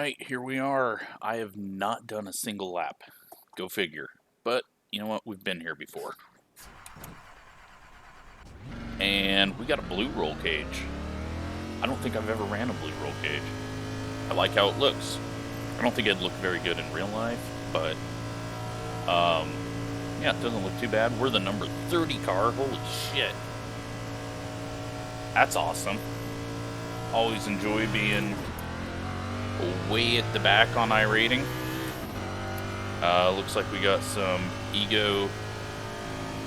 Alright, here we are. I have not done a single lap. Go figure. But, you know what? We've been here before. And we got a blue roll cage. I don't think I've ever ran a blue roll cage. I like how it looks. I don't think it'd look very good in real life, but, yeah, it doesn't look too bad. We're the number 30 car. Holy shit. That's awesome. Always enjoy being way at the back on iRacing. Looks like we got some ego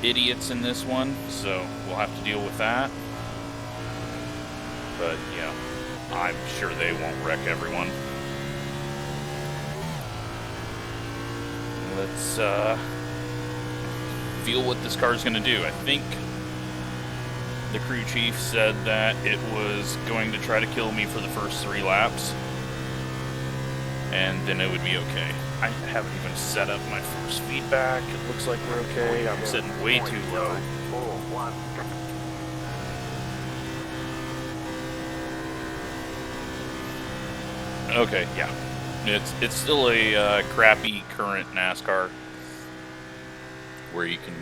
idiots in this one, so we'll have to deal with that. But yeah, I'm sure they won't wreck everyone. Let's feel what this car is going to do. I think the crew chief said that it was going to try to kill me for the first 3 laps, and then it would be okay. I haven't even set up my force feedback. It looks like we're okay. I'm sitting way too low. Okay, yeah. It's still a crappy current NASCAR where you can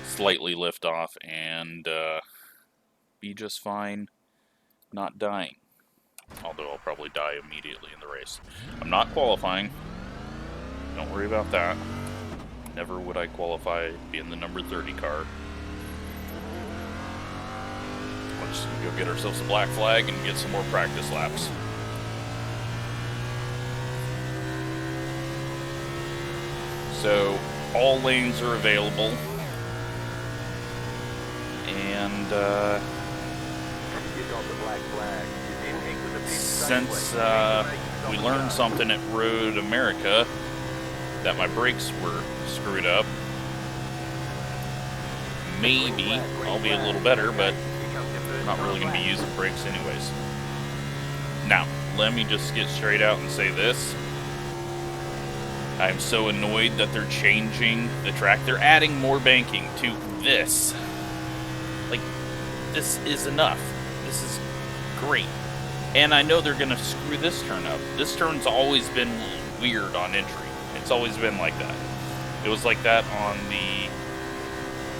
slightly lift off and be just fine, not dying. Although I'll probably die immediately in the race. I'm not qualifying. Don't worry about that. Never would I qualify being the number 30 car. Let's go get ourselves a black flag and get some more practice laps. So, all lanes are available. And, since we learned something at Road America, that my brakes were screwed up, maybe I'll be a little better, but I'm not really going to be using brakes anyways. Now, let me just get straight out and say this. I'm so annoyed that they're changing the track. They're adding more banking to this. Like, this is enough. This is great. And I know they're going to screw this turn up. This turn's always been weird on entry. It's always been like that. It was like that on the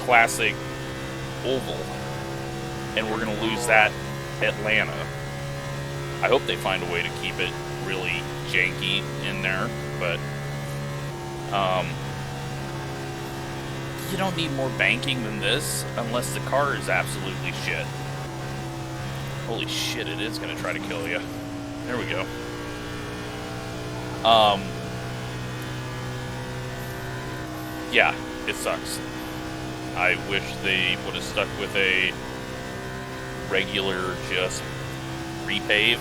classic oval. And we're going to lose that Atlanta. I hope they find a way to keep it really janky in there. But, you don't need more banking than this unless the car is absolutely shit. Holy shit, it is going to try to kill you. There we go. Yeah, it sucks. I wish they would have stuck with a regular just repave,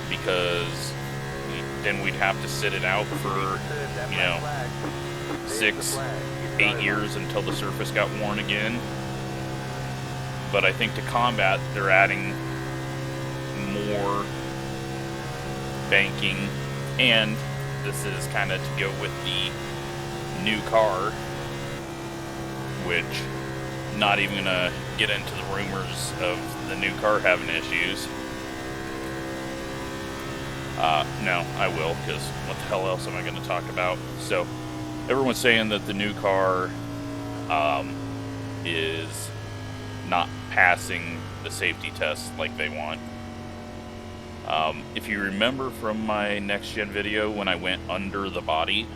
because then we'd have to sit it out for, 6, 8 years until the surface got worn again. But I think to combat, they're adding more banking, and this is kind of to go with the new car, which, not even gonna get into the rumors of the new car having issues. No, I will, because what the hell else am I going to talk about? So, everyone's saying that the new car is not passing the safety test like they want. If you remember from my next gen video when I went under the body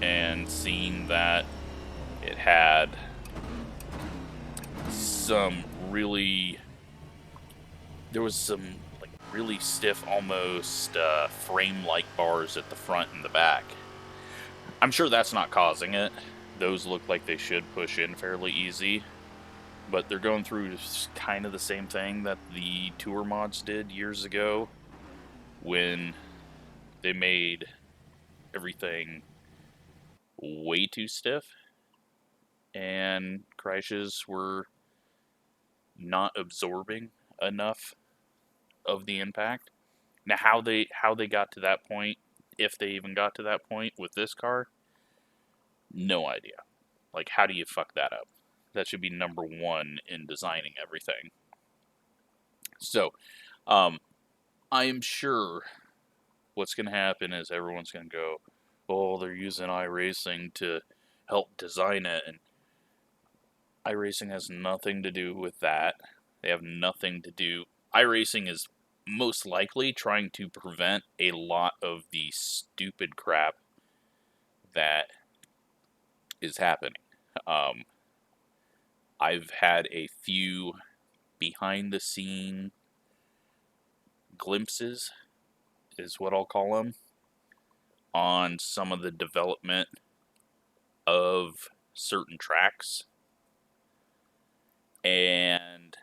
and seen that it had some really, there was some like really stiff, almost frame-like bars at the front and the back. I'm sure that's not causing it. Those look like they should push in fairly easy. But they're going through kind of the same thing that the Tour mods did years ago, when they made everything way too stiff and crashes were not absorbing enough of the impact. Now, how they got to that point, if they even got to that point with this car, no idea. Like, how do you fuck that up? That should be number one in designing everything. So, I am sure what's going to happen is everyone's going to go, oh, they're using iRacing to help design it, and iRacing has nothing to do with that. They have nothing to do. iRacing is most likely trying to prevent a lot of the stupid crap that is happening. I've had a few behind-the-scene glimpses, is what I'll call them, on some of the development of certain tracks. And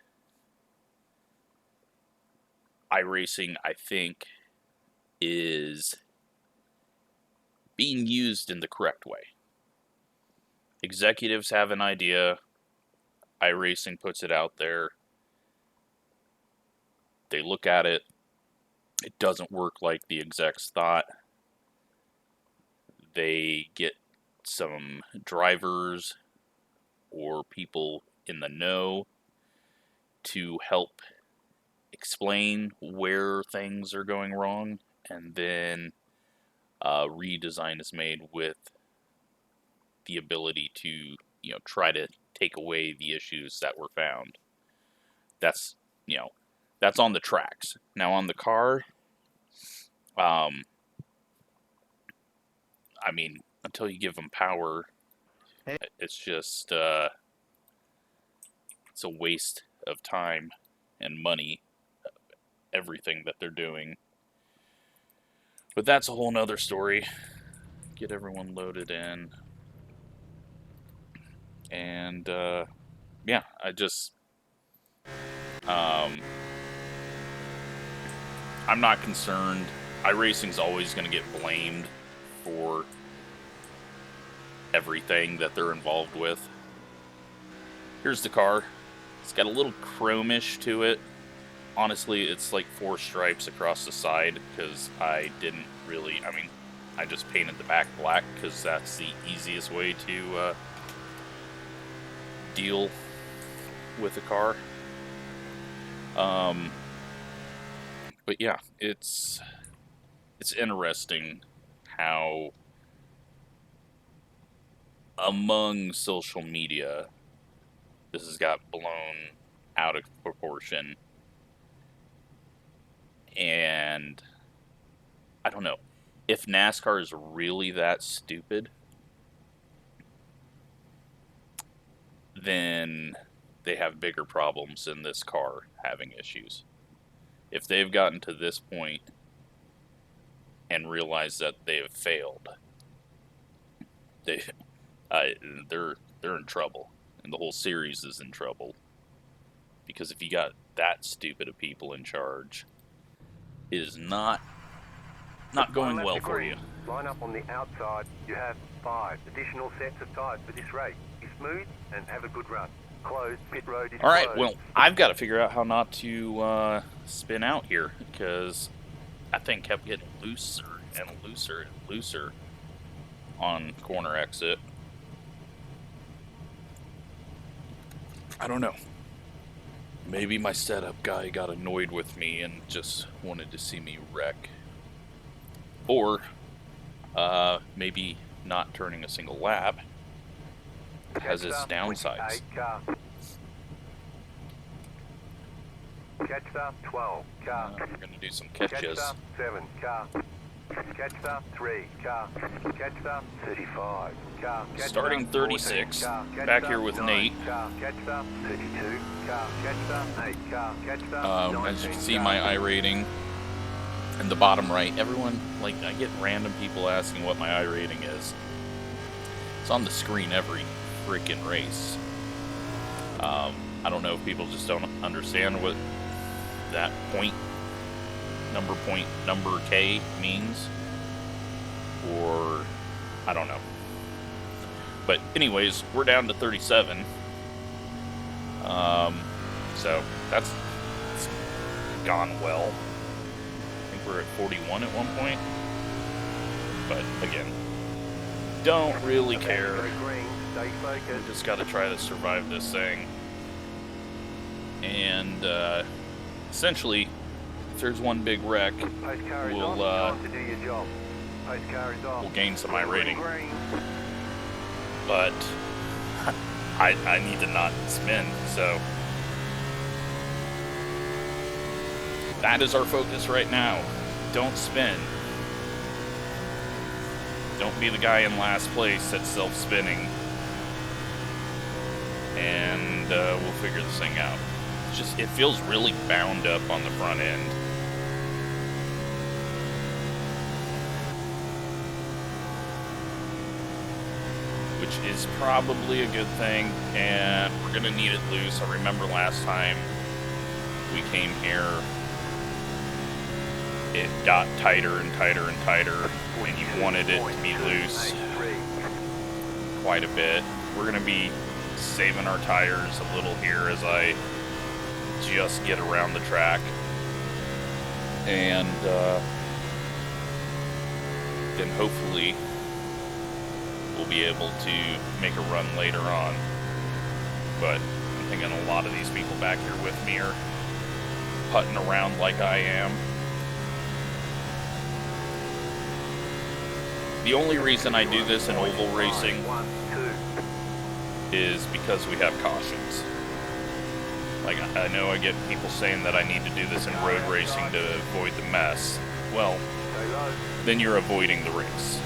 iRacing, I think, is being used in the correct way. Executives have an idea. iRacing puts it out there. They look at it. It doesn't work like the execs thought. They get some drivers or people in the know to help explain where things are going wrong, and then redesign is made with the ability to, try to take away the issues that were found. That's, that's on the tracks. Now on the car, I mean, until you give them power, it's just, it's a waste of time and money, everything that they're doing. But that's a whole nother story. Get everyone loaded in. And, yeah, I just, I'm not concerned. iRacing's always going to get blamed for everything that they're involved with. Here's the car. It's got a little chromish to it. Honestly, it's like 4 stripes across the side, because I didn't really, I just painted the back black, because that's the easiest way to deal with a car. But yeah, it's interesting how among social media this has got blown out of proportion. And I don't know, if NASCAR is really that stupid, then they have bigger problems than this car having issues. If they've gotten to this point and realized that they have failed, they're in trouble, and the whole series is in trouble. Because if you got that stupid of people in charge, it is not going well for you. Line up on the outside. You have 5 additional sets of tyres for this race. Be smooth and have a good run. Closed. Pit road is Alright, closed. well, I've got to figure out how not to spin out here, because that thing kept getting looser and looser and looser on corner exit. I don't know. Maybe my setup guy got annoyed with me and just wanted to see me wreck. Or maybe not turning a single lap has its downsides. Catch up 12 car. We're going to do some catches. Catch up 7 car. Catch up 3 car. Catch up 35 car. Starting 36. Back here with Nate. Catch up 32 car. Catch up 8 car. Catch up as you can see, my iRating in the bottom right. Everyone, like, I get random people asking what my iRating is. It's on the screen every freaking race. I don't know if people just don't understand what that point number K means, or I don't know. But anyways, we're down to 37. So that's gone well. I think we're at 41 at one point. But again, don't really care. We just got to try to survive this thing. And essentially, if there's one big wreck, Post car is we'll on. Time to do your job. Post car is off. we'll gain some iRating. Green. But I need to not spin, so that is our focus right now. Don't spin. Don't be the guy in last place that's self-spinning. And we'll figure this thing out. It's just, it feels really bound up on the front end. Which is probably a good thing, and we're gonna need it loose. I remember last time we came here, it got tighter and tighter and tighter, and you wanted it to be loose quite a bit. We're gonna be saving our tires a little here as I just get around the track, and then hopefully we'll be able to make a run later on. But I'm thinking a lot of these people back here with me are putting around like I am. The only reason I do this in oval racing is because we have cautions. Like, I know I get people saying that I need to do this in road racing to avoid the mess. Well, then you're avoiding the race.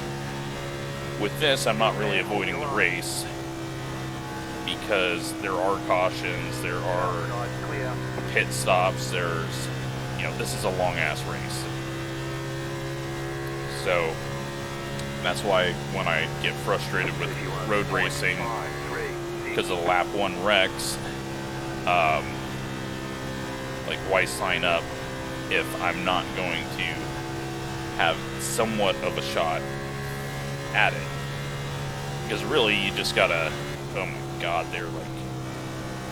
With this, I'm not really avoiding the race because there are cautions, there are pit stops, there's, you know, this is a long-ass race. So, that's why when I get frustrated with road racing because of lap 1 wrecks, like, why sign up if I'm not going to have somewhat of a shot at it? Because really, you just gotta, oh my god, they're like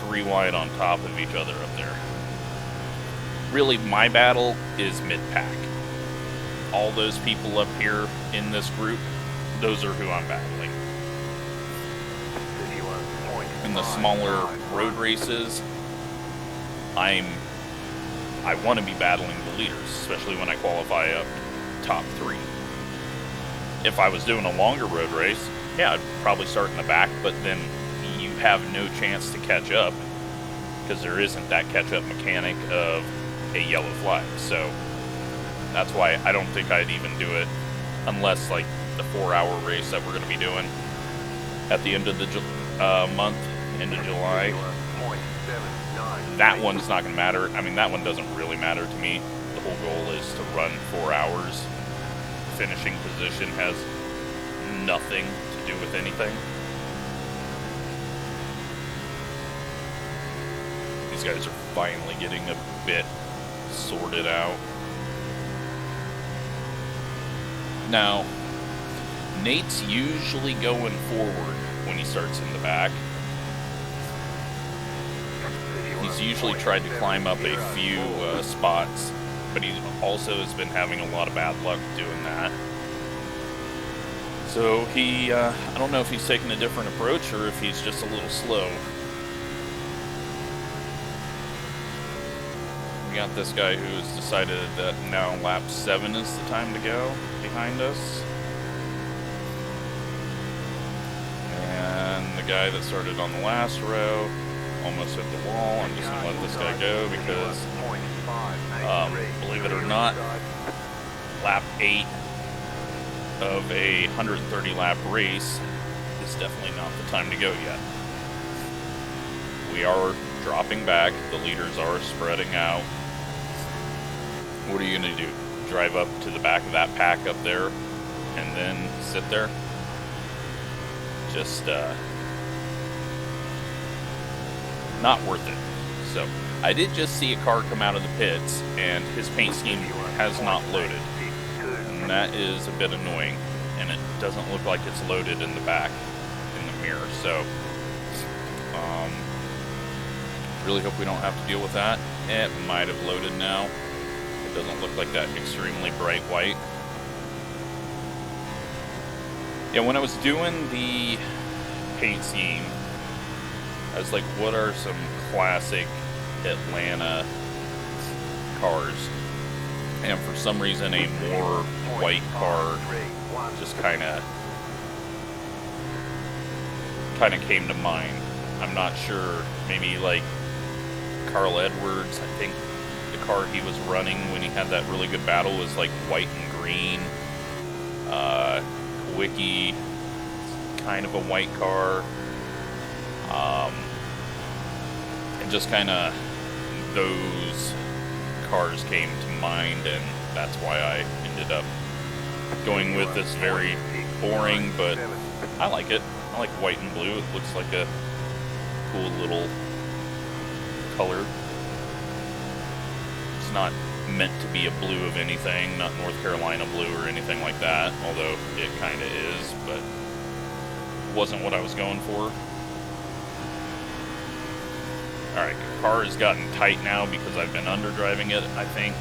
3 wide on top of each other up there. Really, my battle is mid-pack. All those people up here in this group, those are who I'm battling. In the smaller road races, I want to be battling the leaders, especially when I qualify up top 3. If I was doing a longer road race, yeah, I'd probably start in the back, but then you have no chance to catch up because there isn't that catch-up mechanic of a yellow flag. So that's why I don't think I'd even do it unless, like, the 4-hour race that we're going to be doing at the end of the month, end of July. That one's not going to matter. I mean, that one doesn't really matter to me. The whole goal is to run 4 hours. Finishing position has nothing to do with anything. These guys are finally getting a bit sorted out. Now, Nate's usually going forward when he starts in the back. He's usually tried to climb up a few spots, but he also has been having a lot of bad luck doing that. So he, I don't know if he's taking a different approach or if he's just a little slow. We got this guy who's decided that now lap 7 is the time to go behind us. And the guy that started on the last row almost hit the wall. I'm just going to let this guy go because, believe it or not, lap 8 of a 130 lap race is definitely not the time to go yet. We are dropping back. The leaders are spreading out. What are you going to do? Drive up to the back of that pack up there and then sit there? Just, not worth it. So, I did just see a car come out of the pits, and his paint scheme has not loaded. And that is a bit annoying. And it doesn't look like it's loaded in the back, in the mirror. So, really hope we don't have to deal with that. It might have loaded now. It doesn't look like that extremely bright white. Yeah, when I was doing the paint scheme, I was like, what are some classic Atlanta cars? and for some reason a more white car just kind of came to mind. I'm not sure, maybe like Carl Edwards, I think the car he was running when he had that really good battle was like white and green. Wiki, kind of a white car. And just kind of those cars came to mind, and that's why I ended up going with this very boring, but I like it. I like white and blue. It looks like a cool little color. It's not meant to be a blue of anything, not North Carolina blue or anything like that, although it kind of is, but wasn't what I was going for. Alright, car has gotten tight now because I've been underdriving it, I think.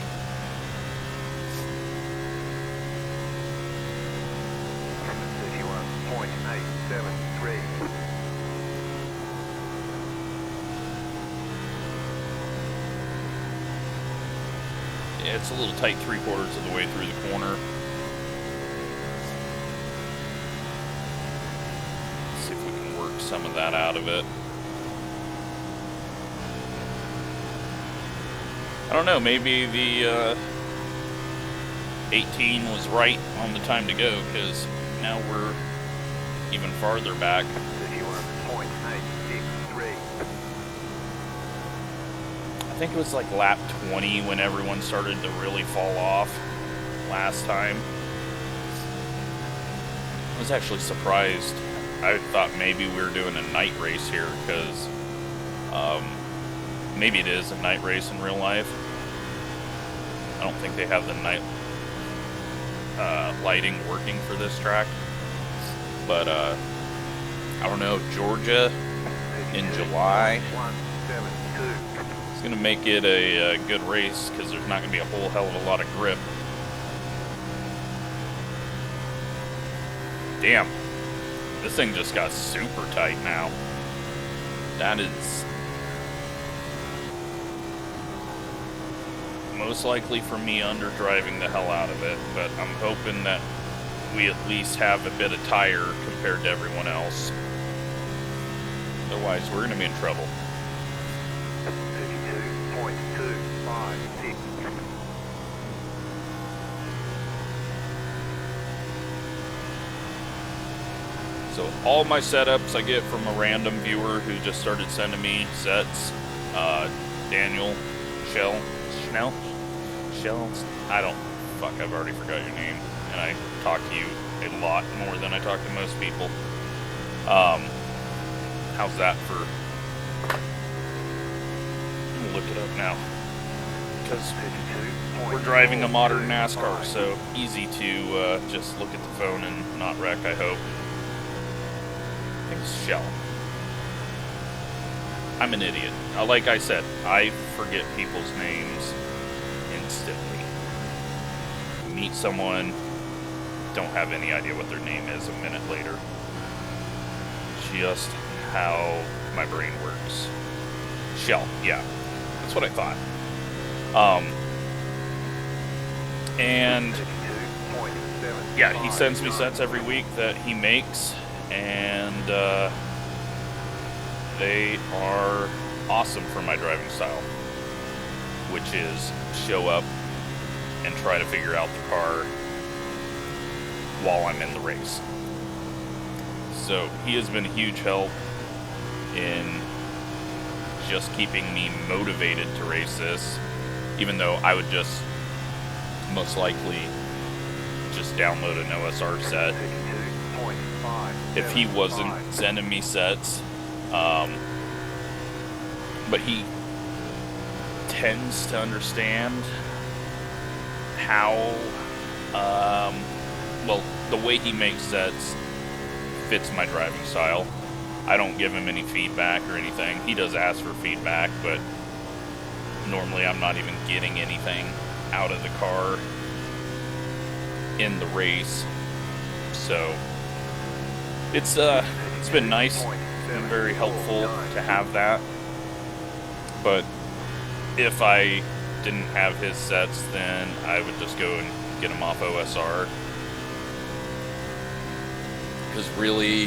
It's a little tight 3/4 of the way through the corner. Let's see if we can work some of that out of it. I don't know, maybe the 18 was right on the time to go, because now we're even farther back. 31.863. I think it was like lap 20 when everyone started to really fall off last time. I was actually surprised. I thought maybe we were doing a night race here, because maybe it is a night race in real life. I don't think they have the night lighting working for this track. But I don't know, Georgia in July. It's going to make it a good race, because there's not going to be a whole hell of a lot of grip. Damn. This thing just got super tight now. That is most likely for me underdriving the hell out of it, but I'm hoping that we at least have a bit of tire compared to everyone else. Otherwise, we're going to be in trouble. 32.256. So all my setups I get from a random viewer who just started sending me sets. Daniel, Shell, I've already forgot your name, and I talk to you a lot more than I talk to most people. How's that for, I'm gonna look it up now, because we're driving a modern NASCAR, so easy to just look at the phone and not wreck, I hope. I think it's Shell. I'm an idiot. Like I said, I forget people's names instantly. Meet someone, don't have any idea what their name is a minute later. Just how my brain works. Shell, yeah. That's what I thought. And yeah, he sends me sets every week that he makes, and they are awesome for my driving style, which is show up and try to figure out the car while I'm in the race. So he has been a huge help in just keeping me motivated to race this, even though I would just most likely just download an OSR set if he wasn't sending me sets. But he tends to understand how, well, the way he makes sets fits my driving style. I don't give him any feedback or anything. He does ask for feedback, but normally I'm not even getting anything out of the car in the race. So it's been nice and very helpful to have that. But if I didn't have his sets, then I would just go and get him off OSR. Because really,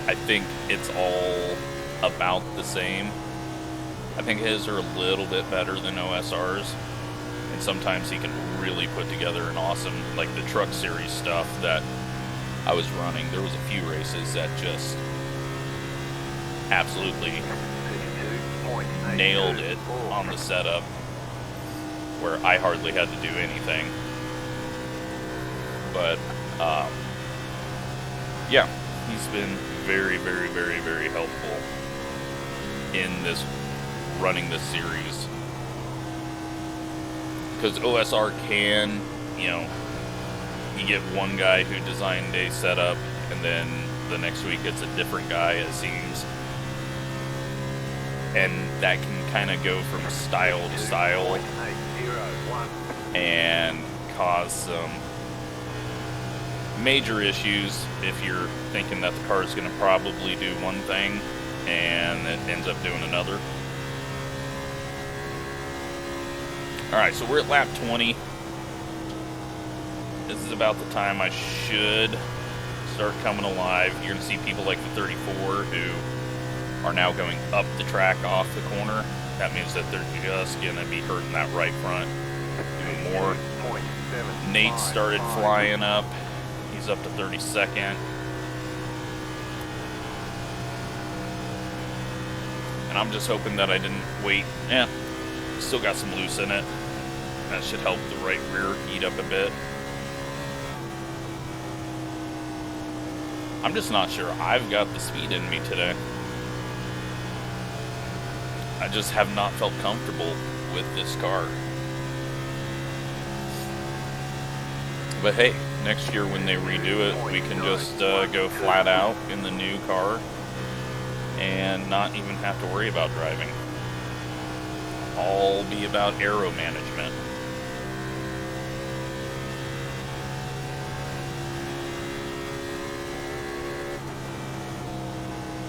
I think it's all about the same. I think his are a little bit better than OSR's, and sometimes he can really put together an awesome, like the truck series stuff that I was running. There was a few races that just absolutely nailed it on the setup, where I hardly had to do anything. But yeah, he's been very, very, very, very helpful in this running this series. Because OSR can, you know, you get one guy who designed a setup, and then the next week it's a different guy, it seems. And that can kind of go from style to style and cause some major issues if you're thinking that the car is going to probably do one thing and it ends up doing another. Alright, so we're at lap 20. This is about the time I should start coming alive. You're going to see people like the 34 who are now going up the track off the corner. That means that they're just going to be hurting that right front even more. Nate started flying up. He's up to 32nd. And I'm just hoping that I didn't wait. Yeah, still got some loose in it. That should help the right rear heat up a bit. I'm just not sure I've got the speed in me today. I just have not felt comfortable with this car. But hey, next year when they redo it, we can just go flat out in the new car and not even have to worry about driving. All be about aero management.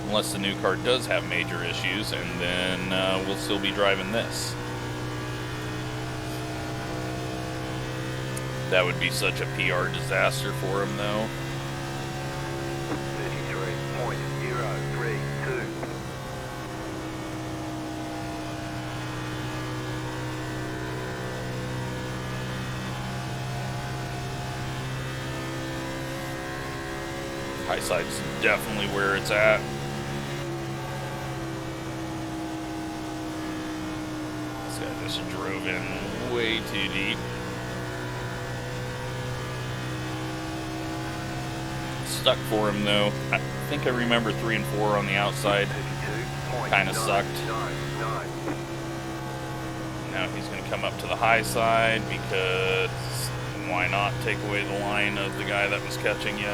Unless the new car does have major issues, and then we'll still be driving this. That would be such a PR disaster for him, though. 33.032. High side's definitely where it's at. This guy just drove in way too deep. Stuck for him though. I think I remember 3 and 4 on the outside. Kind of sucked. Now he's going to come up to the high side because why not take away the line of the guy that was catching you?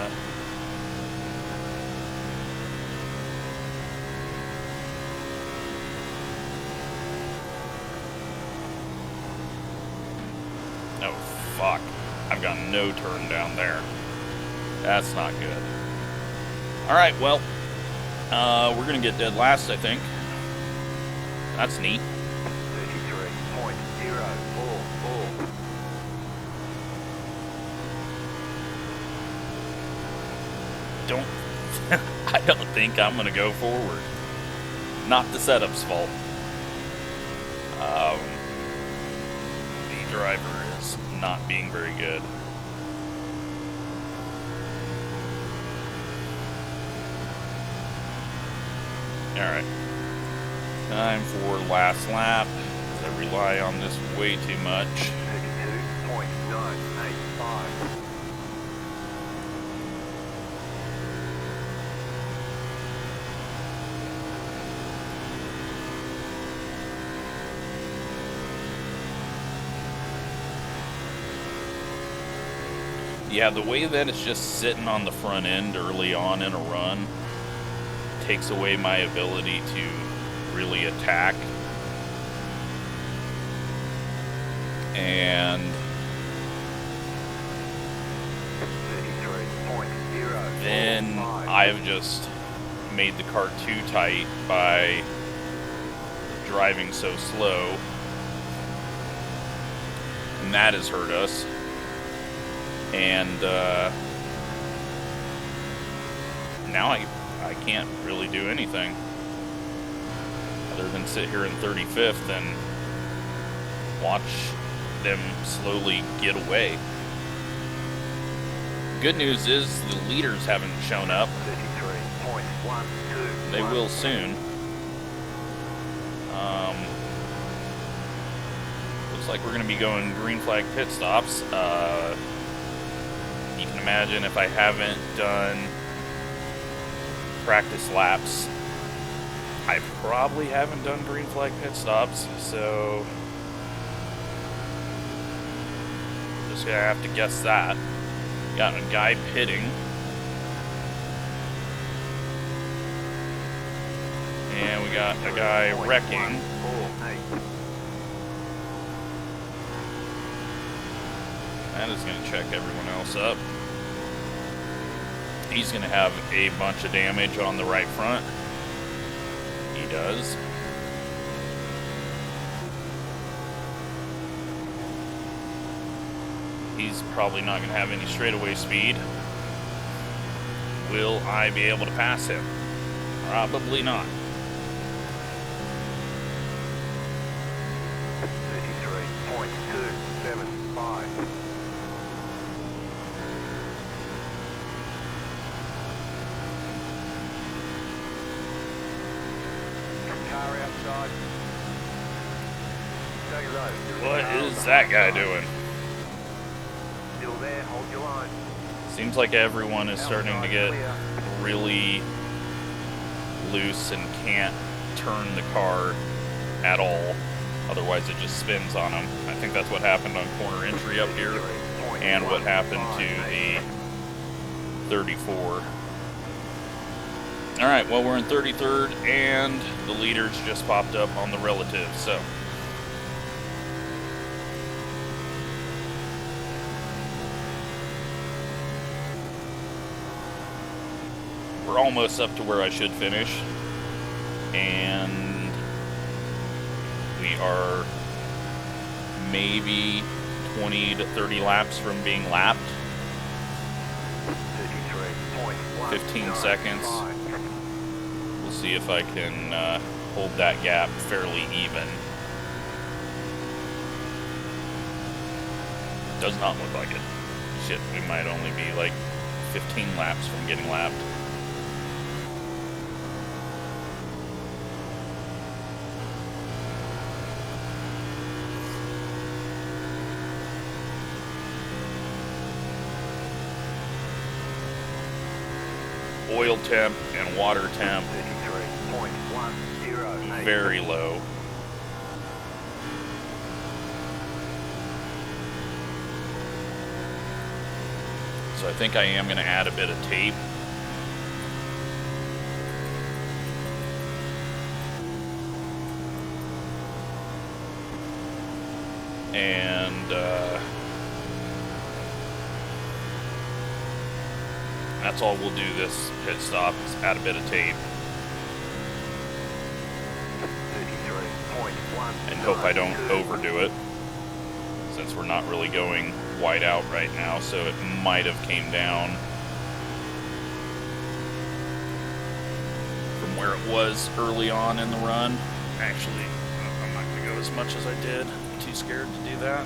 Oh fuck. I've got no turn down there. That's not good. Alright, well, we're going to get dead last, I think. That's neat. 33.044. I don't think I'm going to go forward. Not the setup's fault. The driver is not being very good. Alright, time for last lap. I rely on this way too much. 32.985. Yeah, the way that it's just sitting on the front end early on in a run takes away my ability to really attack. And then I've just made the car too tight by driving so slow and that has hurt us. And now I can't really do anything other than sit here in 35th and watch them slowly get away. Good news is the leaders haven't shown up. 33.121. They will soon. Looks like we're going to be going green flag pit stops. You can imagine if I haven't done practice laps, I probably haven't done green flag pit stops, so just gonna have to guess that. Got a guy pitting, and we got a guy wrecking. That is going to check everyone else up. He's going to have a bunch of damage on the right front. He does. He's probably not going to have any straightaway speed. Will I be able to pass him? Probably not. 33.275. Car outside. Stay low. What is that guy doing? Still there, hold your line. Seems like everyone is starting to get really loose and can't turn the car at all. Otherwise it just spins on them. I think that's what happened on corner entry up here and what happened to the 34. Alright, well, we're in 33rd and the leaders just popped up on the relative, so we're almost up to where I should finish, and we are maybe 20 to 30 laps from being lapped. 15 seconds. We'll see if I can hold that gap fairly even. Does not look like it. Shit, we might only be like 15 laps from getting lapped. Oil temp and water temp very low. So I think I am going to add a bit of tape. And that's all we'll do this pit stop, is add a bit of tape. And hope I don't overdo it, since we're not really going wide out right now, so it might have came down from where it was early on in the run. Actually, I'm not going to go as much as I did. I'm too scared to do that.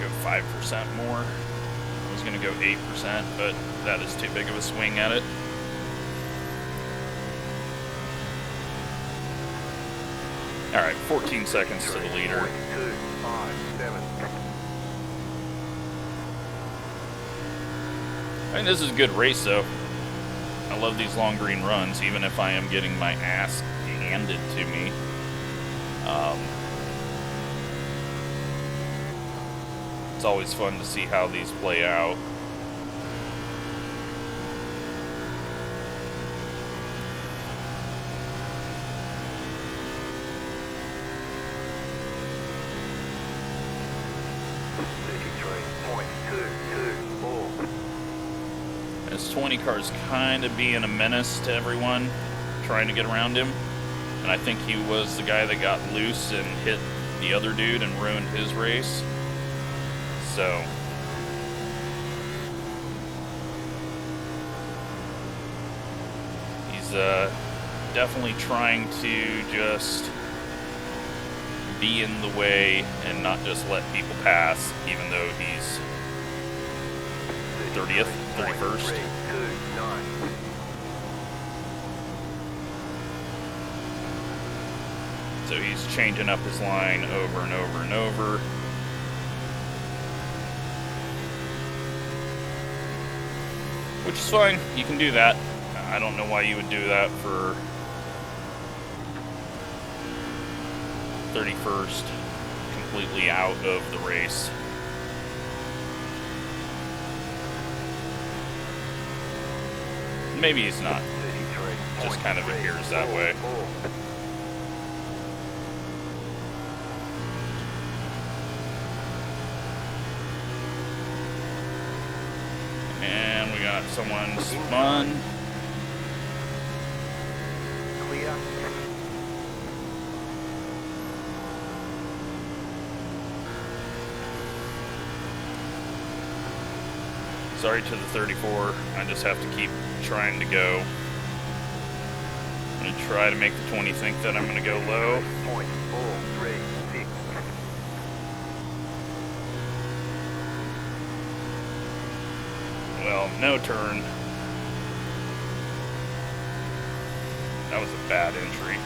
Go 5% more. I was going to go 8%, but that is too big of a swing at it. Alright, 14 seconds to the leader. I think this is a good race, though. I love these long green runs, even if I am getting my ass handed to me. It's always fun to see how these play out. This 20 car's kind of being a menace to everyone trying to get around him. And I think he was the guy that got loose and hit the other dude and ruined his race. So he's definitely trying to just be in the way and not just let people pass, even though he's 30th, 31st. So he's changing up his line over and over and over. Which is fine, you can do that. I don't know why you would do that for 31st, completely out of the race. Maybe he's not. Just kind of appears that way. And we got someone spun. Clear. Sorry to the 34, I just have to keep trying to go. I'm going to try to make the 20 think that I'm going to go low. 0.436. Well, no turn. That was a bad entry.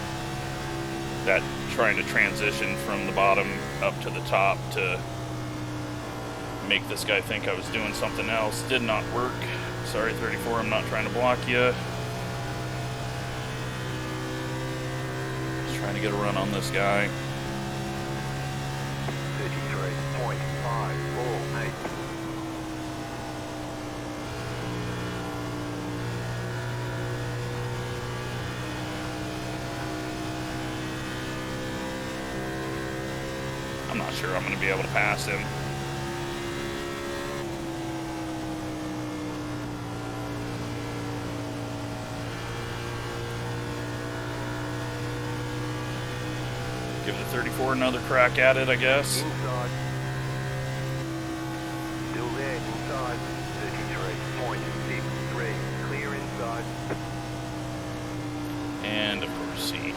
That trying to transition from the bottom up to the top to make this guy think I was doing something else did not work. Sorry, 34, I'm not trying to block you. Just trying to get a run on this guy. 33.548. I'm not sure I'm going to be able to pass him. Give the 34 another crack at it, I guess. Inside. Still there, inside. 33.63. Clear inside. And of course he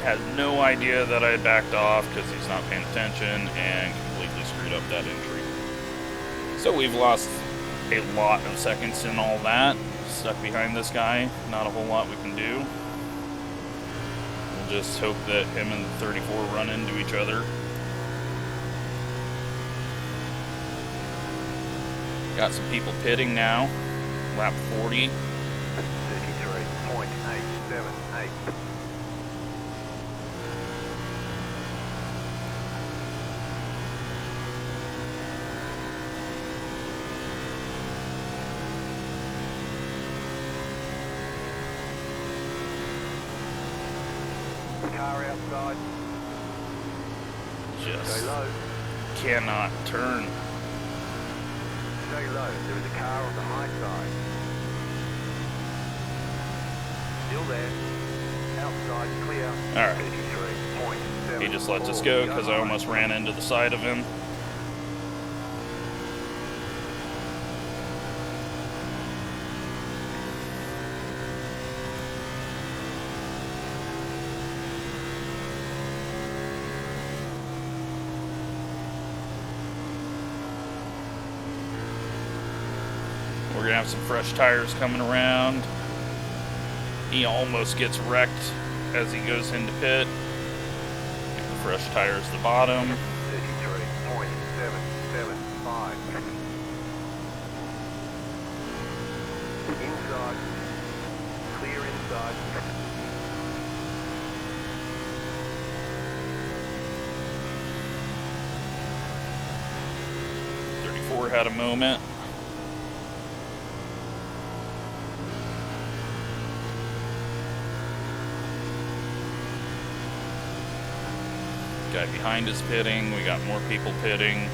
had no idea that I had backed off because he's not paying attention and completely screwed up that entry. So we've lost a lot of seconds in all that. Stuck behind this guy. Not a whole lot we can do. We'll just hope that him and the 34 run into each other. Got some people pitting now. Lap 40. 33.878. Car outside. Just Stay low. cannot turn. Stay low. There is a car on the high side. Still there. Outside, clear. Alright. 33.7. He just lets us go because I almost ran into the side of him. We're gonna have some fresh tires coming around. He almost gets wrecked as he goes into pit. Give the fresh tires the bottom. 33.775. Inside. Clear inside. Had a moment. Guy behind is pitting. We got more people pitting.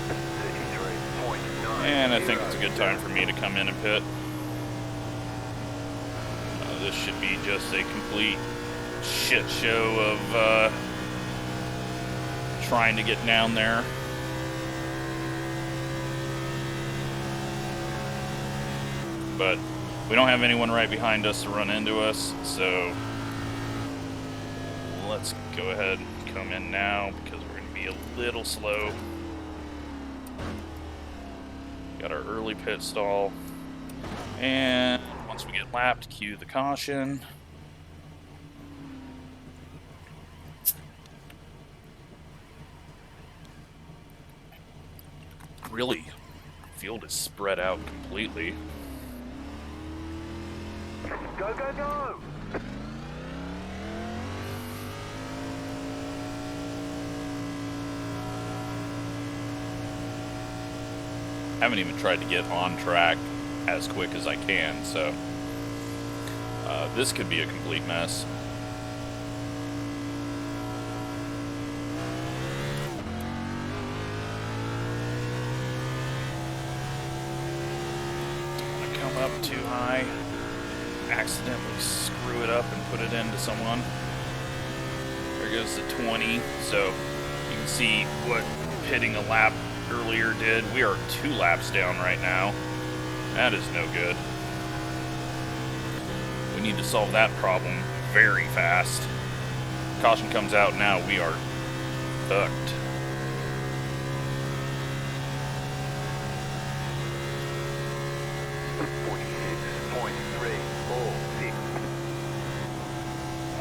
33.9. And I think it's a good time for me to come in and pit. This should be just a complete shit show of trying to get down there. But we don't have anyone right behind us to run into us, so let's go ahead and come in now because we're going to be a little slow. Got our early pit stall, and once we get lapped, cue the caution. Really, field is spread out completely. Go, go, go! Haven't even tried to get on track as quick as I can, so this could be a complete mess. I'm gonna come up too high, accidentally screw it up and put it into someone. There goes the 20, so you can see what hitting a lap earlier did. We are 2 laps down right now. That is no good. We need to solve that problem very fast. Caution comes out now. We are fucked.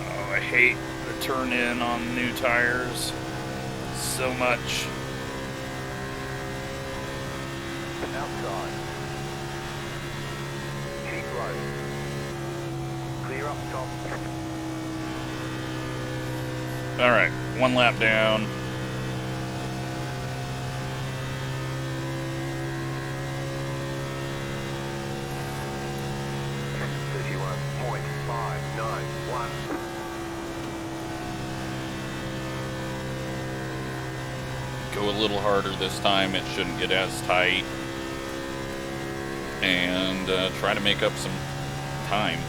Oh, I hate the turn in on new tires so much. Outside. Keep low. Clear up top. Alright, 1 lap down. Go a little harder this time. It shouldn't get as tight. And try to make up some time.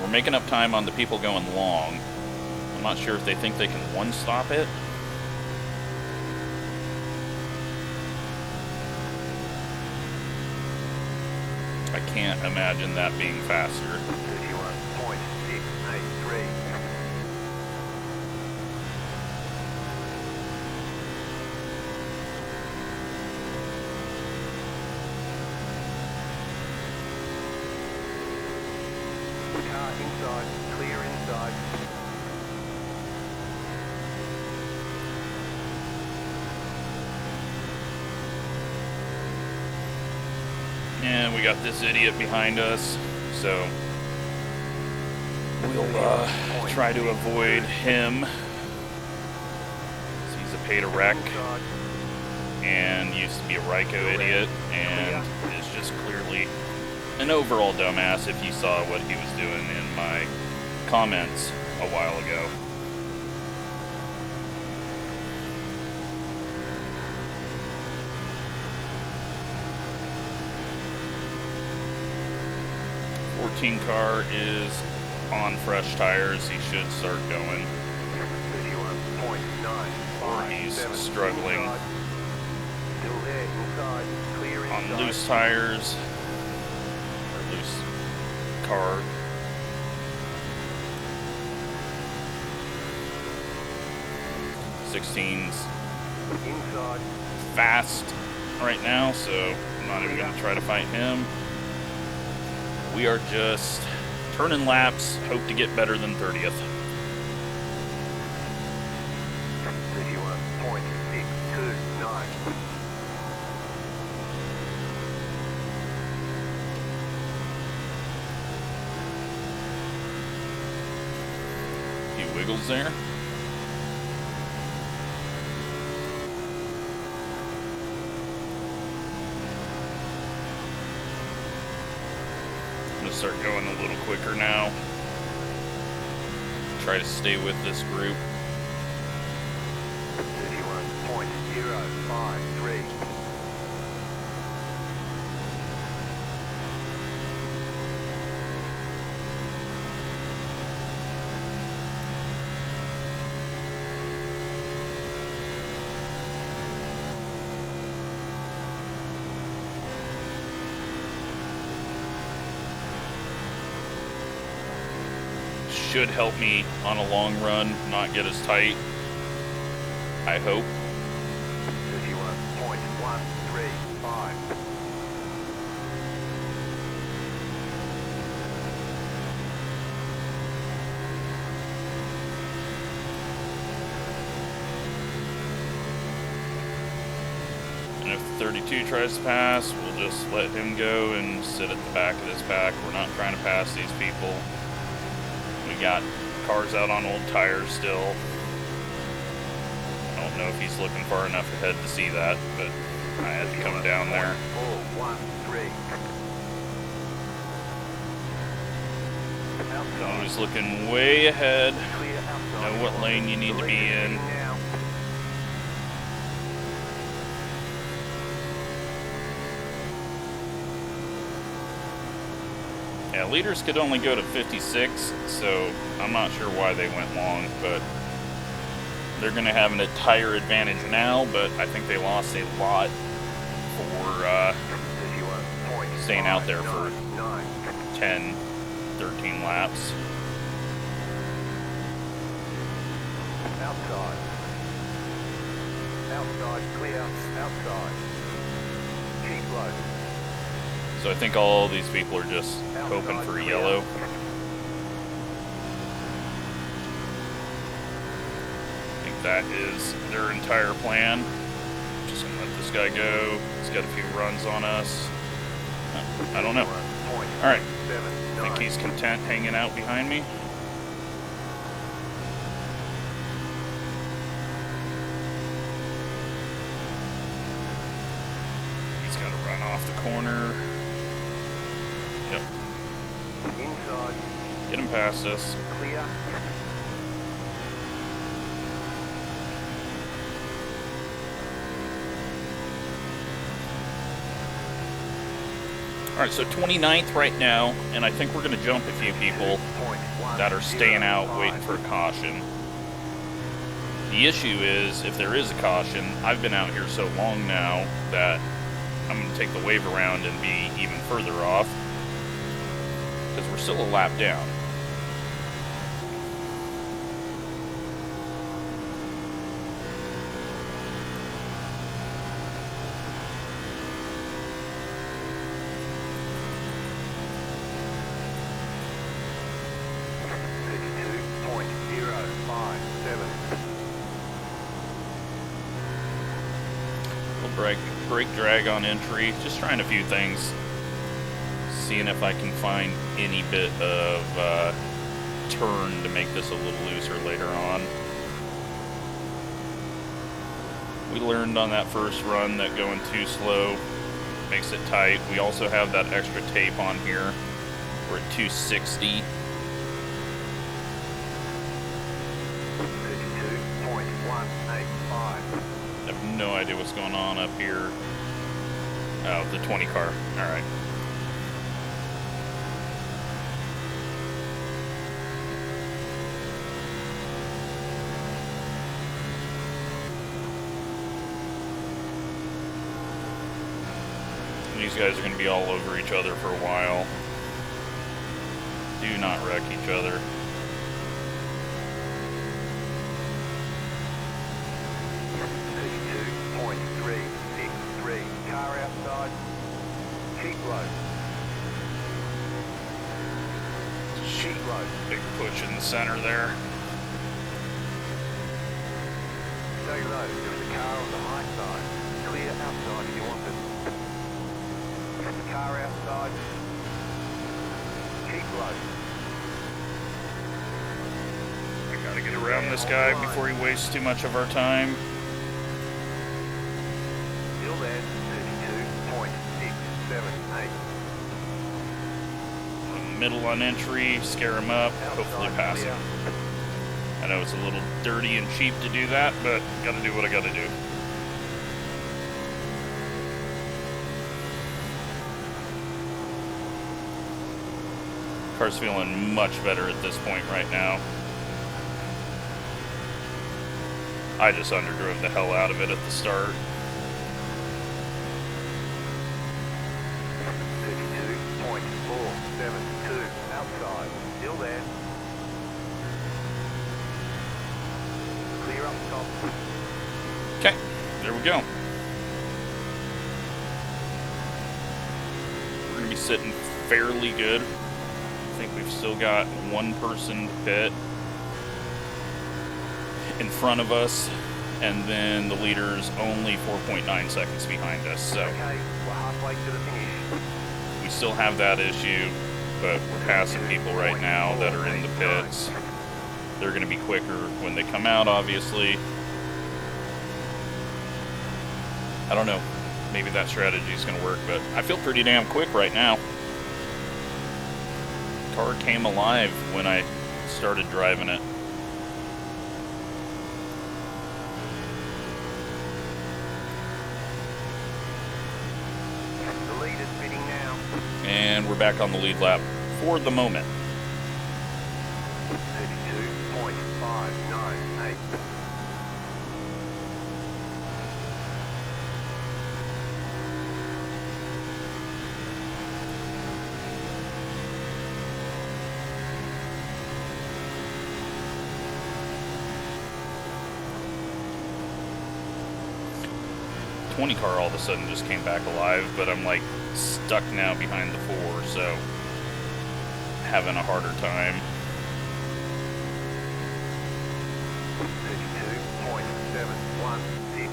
We're making up time on the people going long. I'm not sure if they think they can one-stop it. I can't imagine that being faster. 31.683. Car inside, clear inside. And we got this idiot behind us, so we'll try to avoid him. He's a pay-to-wreck and used to be a Ryko idiot and is just clearly an overall dumbass if you saw what he was doing in my comments a while ago. Car is on fresh tires. He should start going. 31.95. He's struggling Still there, inside, clear on inside. loose tires. Or loose car. .16's Inside. fast right now, so I'm not even going to try to fight him. We are just turning laps, hope to get better than 30th. 31.629. He wiggles there. Start going a little quicker now. Try to stay with this group. 31.053. should help me on a long run not get as tight. I hope. 51.135. And if 32 tries to pass, we'll just let him go and sit at the back of this pack. We're not trying to pass these people. We got cars out on old tires still. I don't know if he's looking far enough ahead to see that, but I had to come down there. 413. So he's looking way ahead. Know what lane you need to be in. Yeah, leaders could only go to 56, so I'm not sure why they went long, but they're going to have an entire advantage now, but I think they lost a lot for staying out there for 10, 13 laps. Outside. Outside, clear. Outside. Keep low. So I think all these people are just hoping for yellow. I think that is their entire plan. Just gonna let this guy go. He's got a few runs on us. I don't know. Alright. I think he's content hanging out behind me. He's got to run off the corner. Yep. Inside. Get him past us. Clear. Alright, so 29th right now, and I think we're going to jump a few people that are staying out waiting for a caution. The issue is, if there is a caution, I've been out here so long now that I'm going to take the wave around and be even further off, because we're still a lap down. Brake drag on entry, just trying a few things, seeing if I can find any bit of turn to make this a little looser later on. We learned on that first run that going too slow makes it tight. We also have that extra tape on here. We're at 260. 32.185. I have no idea what's going on up here. Oh, the 20 car. Alright. These guys are going to be all over each other for a while. Do not wreck each other. Car outside. Keep low. Keep low. Big push in the center there. Stay low. There's a car on the high side. Clear outside if you want it. There's a car outside. Keep low. I gotta get around this guy before he wastes too much of our time. Still there. 32.678. Middle on entry, scare him up, hopefully pass him. I know it's a little dirty and cheap to do that, but gotta do what I gotta do. Car's feeling much better at this point right now. I just underdrove the hell out of it at the start. 32.472 outside. Still there. up top. Okay, there we go. We're going to be sitting fairly good. I think we've still got one person to pit in front of us, and then the leader's only 4.9 seconds behind us. So Okay, we're halfway to the finish. we still have that issue, but we're passing people right now that are in the pits. They're going to be quicker when they come out, obviously. I don't know. Maybe that strategy is going to work, but I feel pretty damn quick right now. Car came alive when I started driving it. The lead is pitting now. And we're back on the lead lap for the moment. 32.598. Car all of a sudden just came back alive, but I'm like stuck now behind the 4, so having a harder time. 32.716.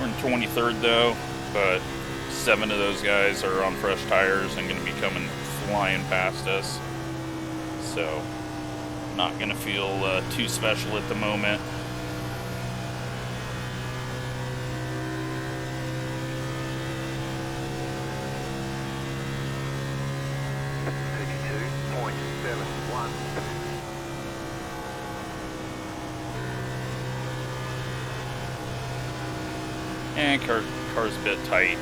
We're in 23rd though, but 7 of those guys are on fresh tires and going to be coming flying past us. So, not going to feel too special at the moment. And car's a bit tight.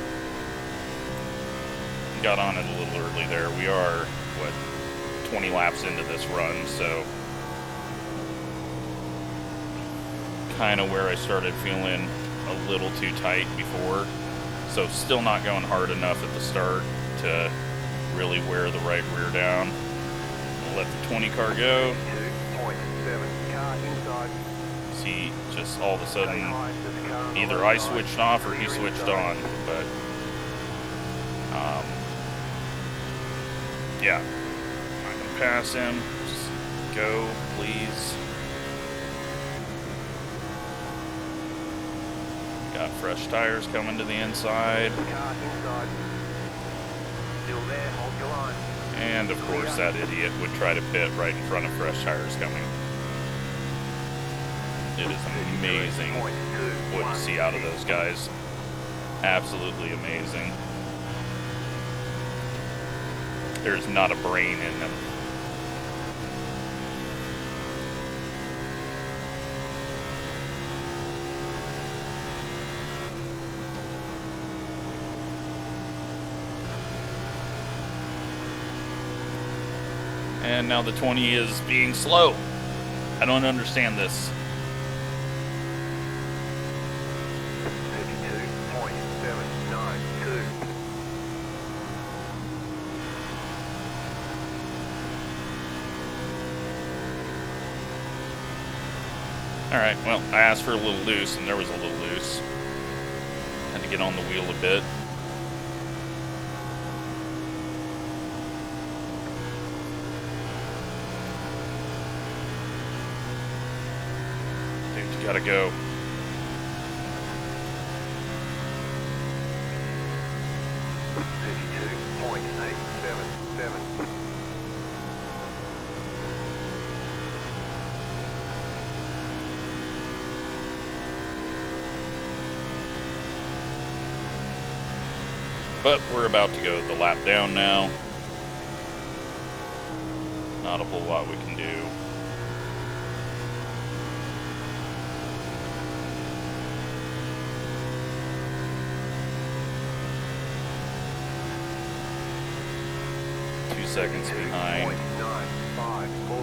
Got on it a little early there. We are, what, 20 laps into this run, so kind of where I started feeling a little too tight before. So still not going hard enough at the start to really wear the right rear down. I'll let the 20 car go. 2.7 car inside. See, just all of a sudden, either I switched off or he switched on, but yeah. Pass him. Just go, please. Got fresh tires coming to the inside. Car inside. Still there, hold your line. And of course that idiot would try to pit right in front of fresh tires coming. It is amazing what you see out of those guys. Absolutely amazing. There's not a brain in them. And now the 20 is being slow. I don't understand this. 32.792. Alright, well, I asked for a little loose, and there was a little loose. Had to get on the wheel a bit. Dude, you gotta go. But we're about to go the lap down now. Not a whole lot we can do. Seconds behind. 954.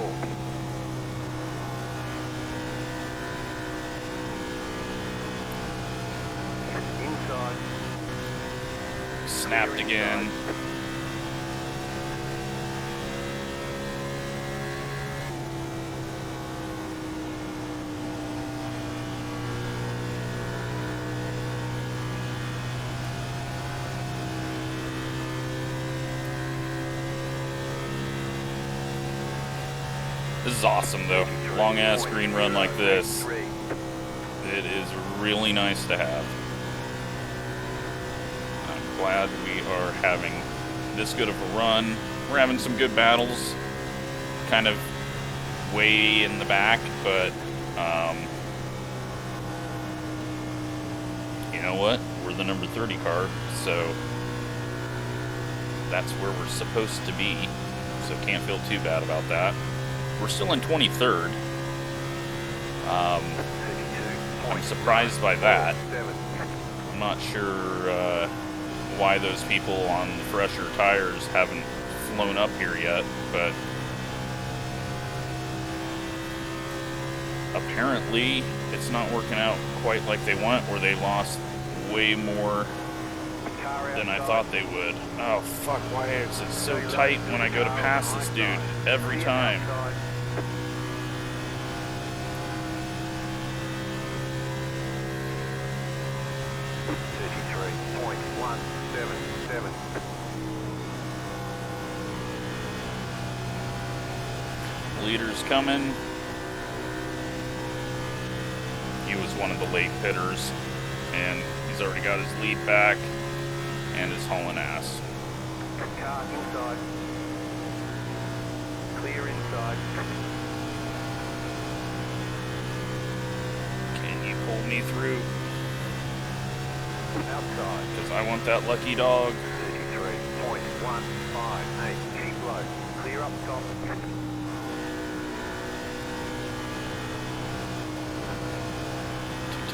Inside. Snapped again. This is awesome, though. Long ass green run like this. It is really nice to have. I'm glad we are having this good of a run. We're having some good battles. Kind of way in the back, but you know what? We're the number 30 car, so that's where we're supposed to be. So can't feel too bad about that. We're still in 23rd. I'm surprised by that. I'm not sure why those people on the fresher tires haven't flown up here yet, but apparently it's not working out quite like they want, or they lost way more than I thought they would. Oh fuck, why is it so tight when I go to pass this dude every time? Leader's coming. He was one of the late hitters, and he's already got his lead back and is hauling ass. Car inside. Clear inside. Can you pull me through? Outside. Because I want that lucky dog. 33.158. Keep low. Clear up top.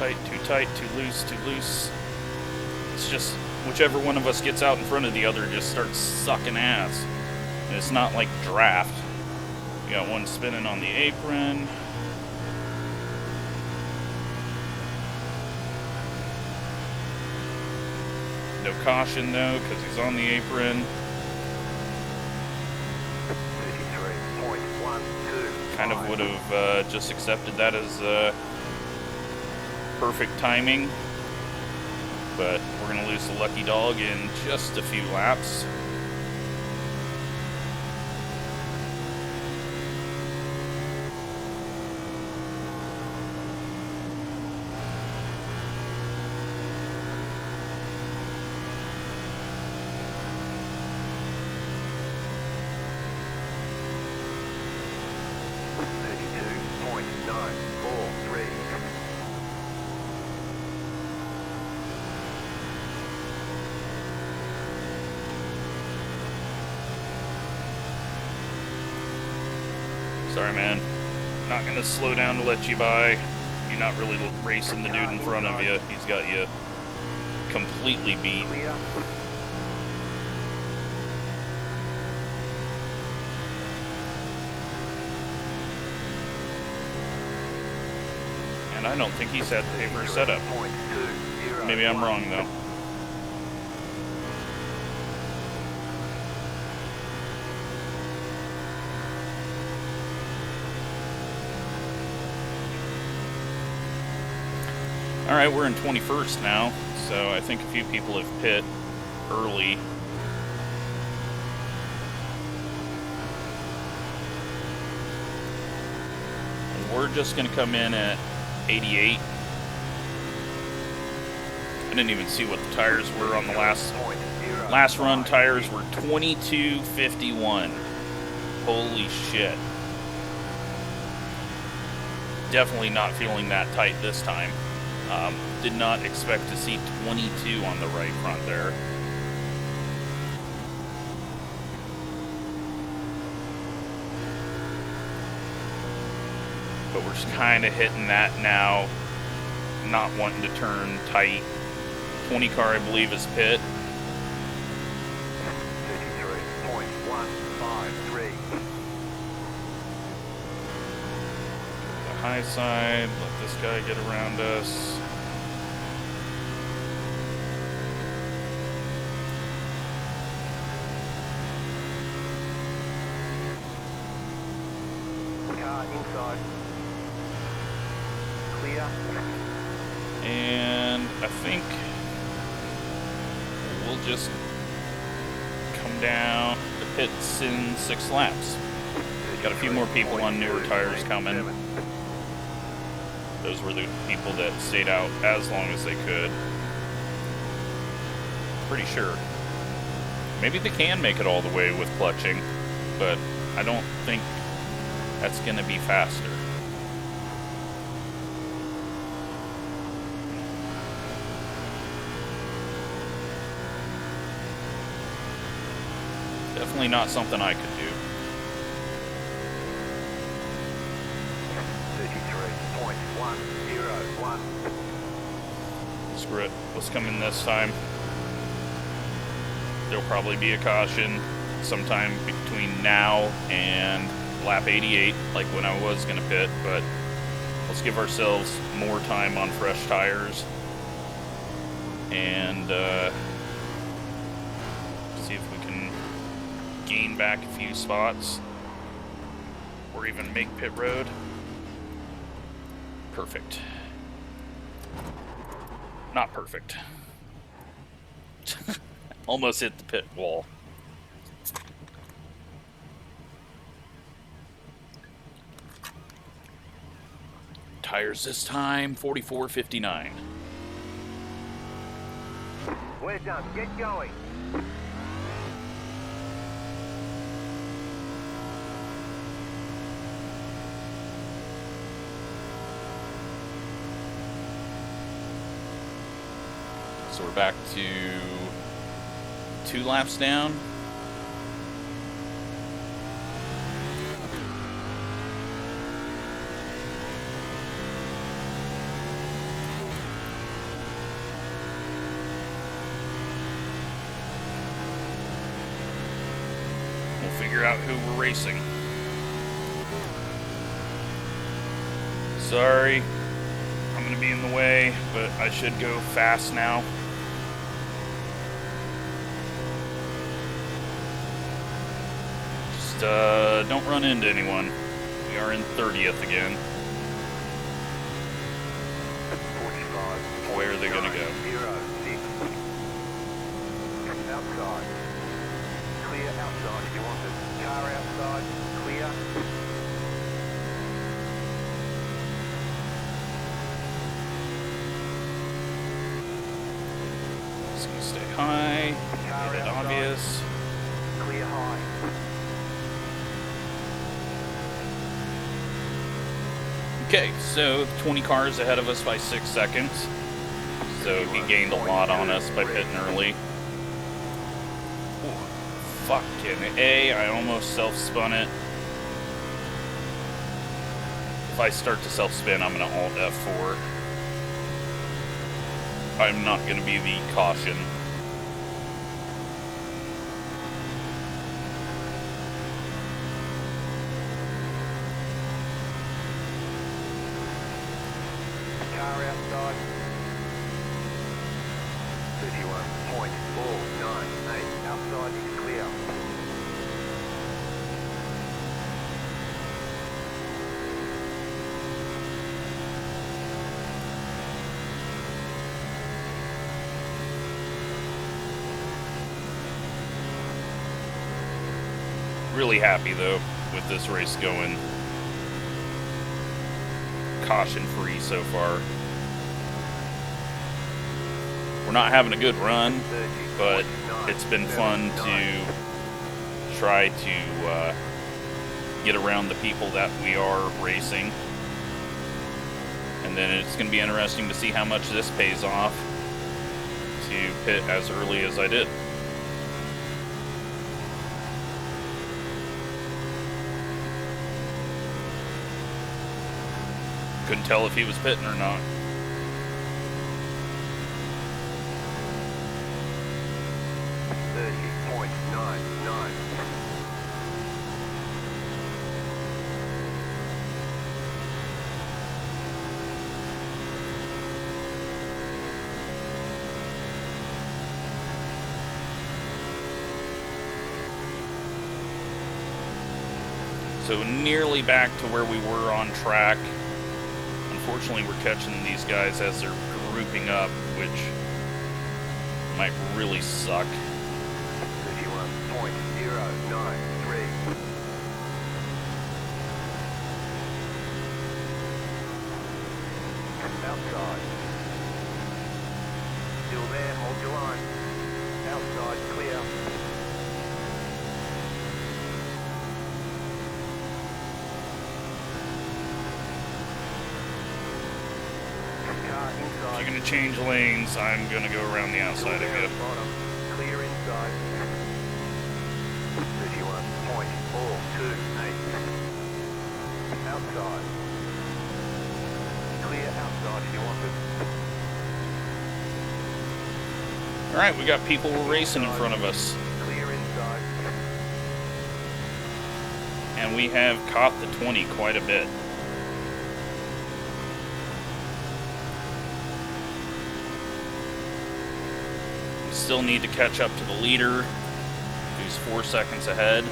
Too tight, too loose, too loose. It's just whichever one of us gets out in front of the other just starts sucking ass. And it's not like draft. We got one spinning on the apron. No caution though, because he's on the apron. 33.12. Kind of would have just accepted that as perfect timing, but we're going to lose the lucky dog in just a few laps. Sorry, man. Not gonna slow down to let you by. You're not really racing the dude in front of you. He's got you completely beat. And I don't think he's had the paper set up. Maybe I'm wrong, though. Alright, we're in 21st now, so I think a few people have pit early. We're just going to come in at 88. I didn't even see what the tires were on the last run. Tires were 2251. Holy shit. Definitely not feeling that tight this time. Did not expect to see 22 on the right front there. But we're just kind of hitting that now, not wanting to turn tight. 20 car, I believe, is pit. 33.153. The high side, let this guy get around us. Car inside. Clear. And I think we'll just come down the pits in 6 laps. Got a few more people on newer tires coming. Those were the people that stayed out as long as they could. Pretty sure. Maybe they can make it all the way with clutching, but I don't think that's going to be faster. Definitely not something I could do. 33.101. Screw it. What's coming this time? There'll probably be a caution sometime between now and lap 88, like when I was going to pit, but let's give ourselves more time on fresh tires and see if we can gain back a few spots or even make pit road. Perfect. Not perfect. Almost hit the pit wall. Tires this time, 44.59. We're done. Get going. So we're back to 2 laps down. We'll figure out who we're racing. Sorry, I'm gonna be in the way, but I should go fast now. Don't run into anyone. We are in 30th again. 45. Where are they gonna go? 06. Outside. Clear outside if you want it. Car outside. Clear. Just gonna stay high. Car Get it outside. obvious. Clear high. Okay, so 20 cars ahead of us by 6 seconds. So he gained a lot on us by pitting early. Ooh, fucking A, I almost self-spun it. If I start to self-spin, I'm going to Alt F4. I'm not going to be the caution. Car outside. 31.498. Outside is clear. Really happy, though, with this race going caution-free so far. We're not having a good run, but it's been fun to try to get around the people that we are racing. And then it's going to be interesting to see how much this pays off to pit as early as I did. Couldn't tell if he was pitting or not. So nearly back to where we were on track. Unfortunately, we're catching these guys as they're grouping up, which might really suck. 31.093. Outside. Still there, hold your line. Outside, clear. Car If inside. you're going to change lanes, I'm going to go around the outside of you. Bottom. Clear inside. 31.428. Outside. Clear outside if you want it. Alright, we got people racing in front of us. Clear inside. And we have caught the 20 quite a bit. We still need to catch up to the leader, who's 4 seconds ahead.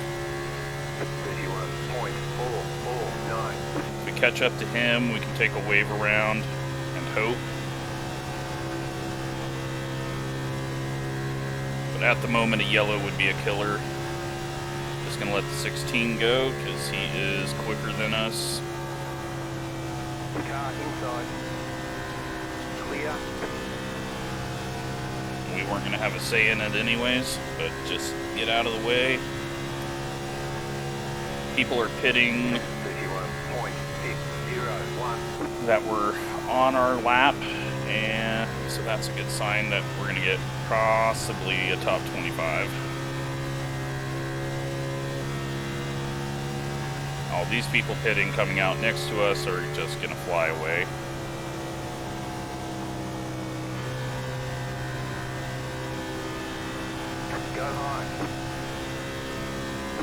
31.449. If we catch up to him, we can take a wave around and hope. But at the moment, a yellow would be a killer. Just gonna let the 16 go, because he is quicker than us. Car inside. Clear. We weren't gonna have a say in it anyways, but just get out of the way. People are pitting 31.601. that were on our lap, and so that's a good sign that we're gonna get possibly a top 25. All these people pitting coming out next to us are just gonna fly away. Go high.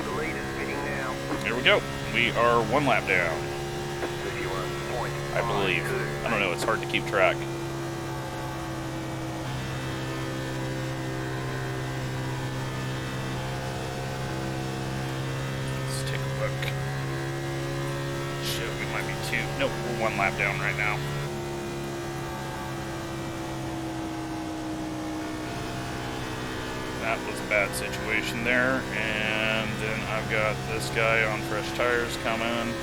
The lead is pitting now. Here we go. We are 1 lap down, 31.52. I believe. I don't know, it's hard to keep track. Let's take a look. Shit, we might be 2. Nope, we're 1 lap down right now. That was a bad situation there. And then I've got this guy on fresh tires coming.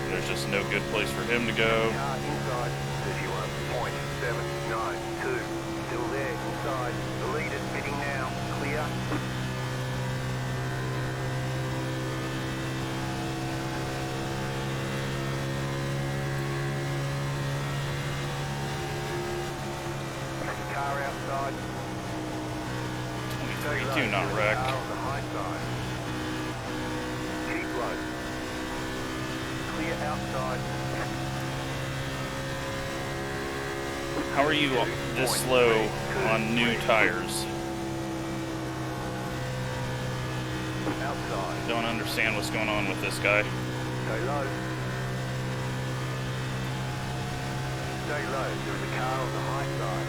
There's just no good place for him to go. Car inside. 31.792. Still there inside. The lead is pitting now. Clear. Car outside. 23, do not wreck. Car on the high side. Keep low. Clear outside. How are you this slow on new tires? Outside. Don't understand what's going on with this guy. Stay low. Stay low. There's a car on the high side.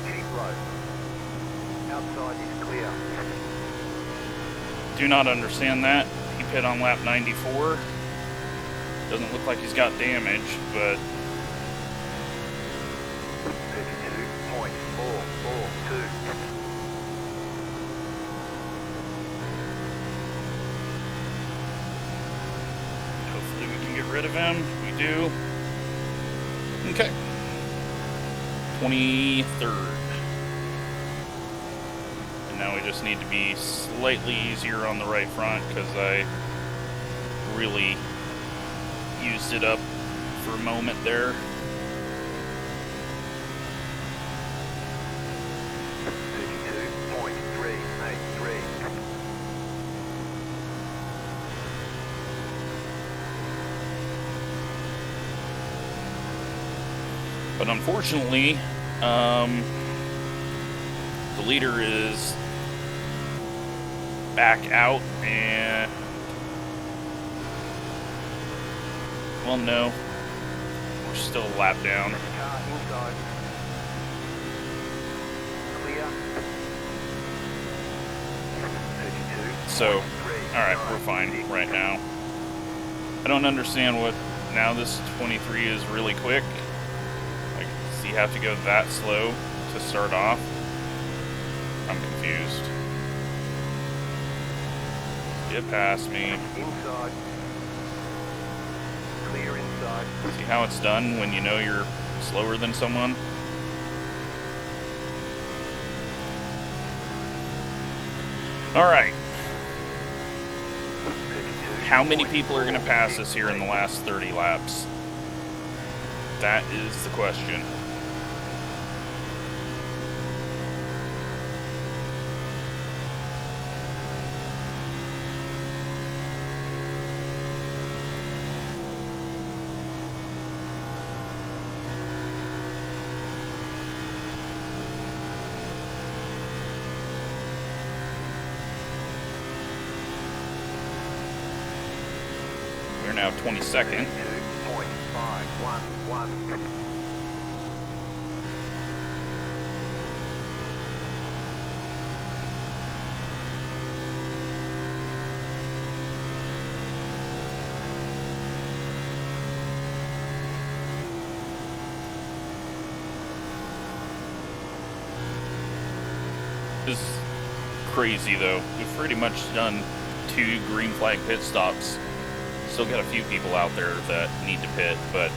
Keep low. Outside is clear. Do not understand that. He pit on lap 94. Doesn't look like he's got damage, but 32.442. hopefully we can get rid of him. We do. Okay. 23rd. And now we just need to be slightly easier on the right front, because I really used it up for a moment there. 32.383. But unfortunately, the leader is back out, and well, no, we're still a lap down. Car inside. Clear. 32. So, alright, we're fine right now. I don't understand what, now this 23 is really quick. Like, does he have to go that slow to start off? I'm confused. Get past me. Inside. Clear inside. inside. See how it's done when you know you're slower than someone? Alright. How many people are going to pass us here in the last 30 laps? That is the question. We're now 22nd. 2.511. This is crazy though. We've pretty much done 2 green flag pit stops. Still got a few people out there that need to pit, but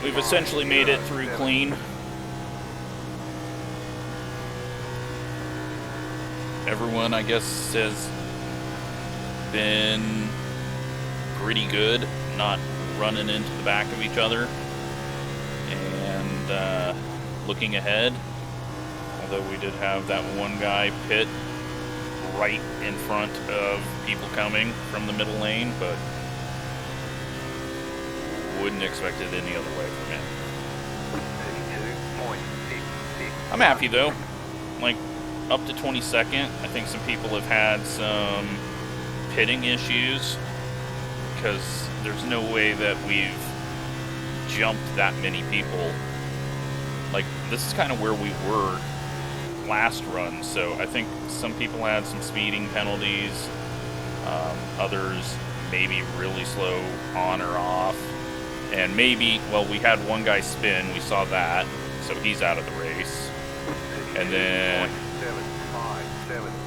we've essentially made it through clean. Everyone, I guess, has been pretty good, not running into the back of each other. And looking ahead, although we did have that one guy pit right in front of people coming from the middle lane, but wouldn't expect it any other way from him. I'm happy though, like up to 22nd. I think some people have had some pitting issues because there's no way that we've jumped that many people. Like, this is kind of where we were last run, so I think some people had some speeding penalties, others maybe really slow on or off, and maybe, well, we had one guy spin, we saw that, so he's out of the race, and then I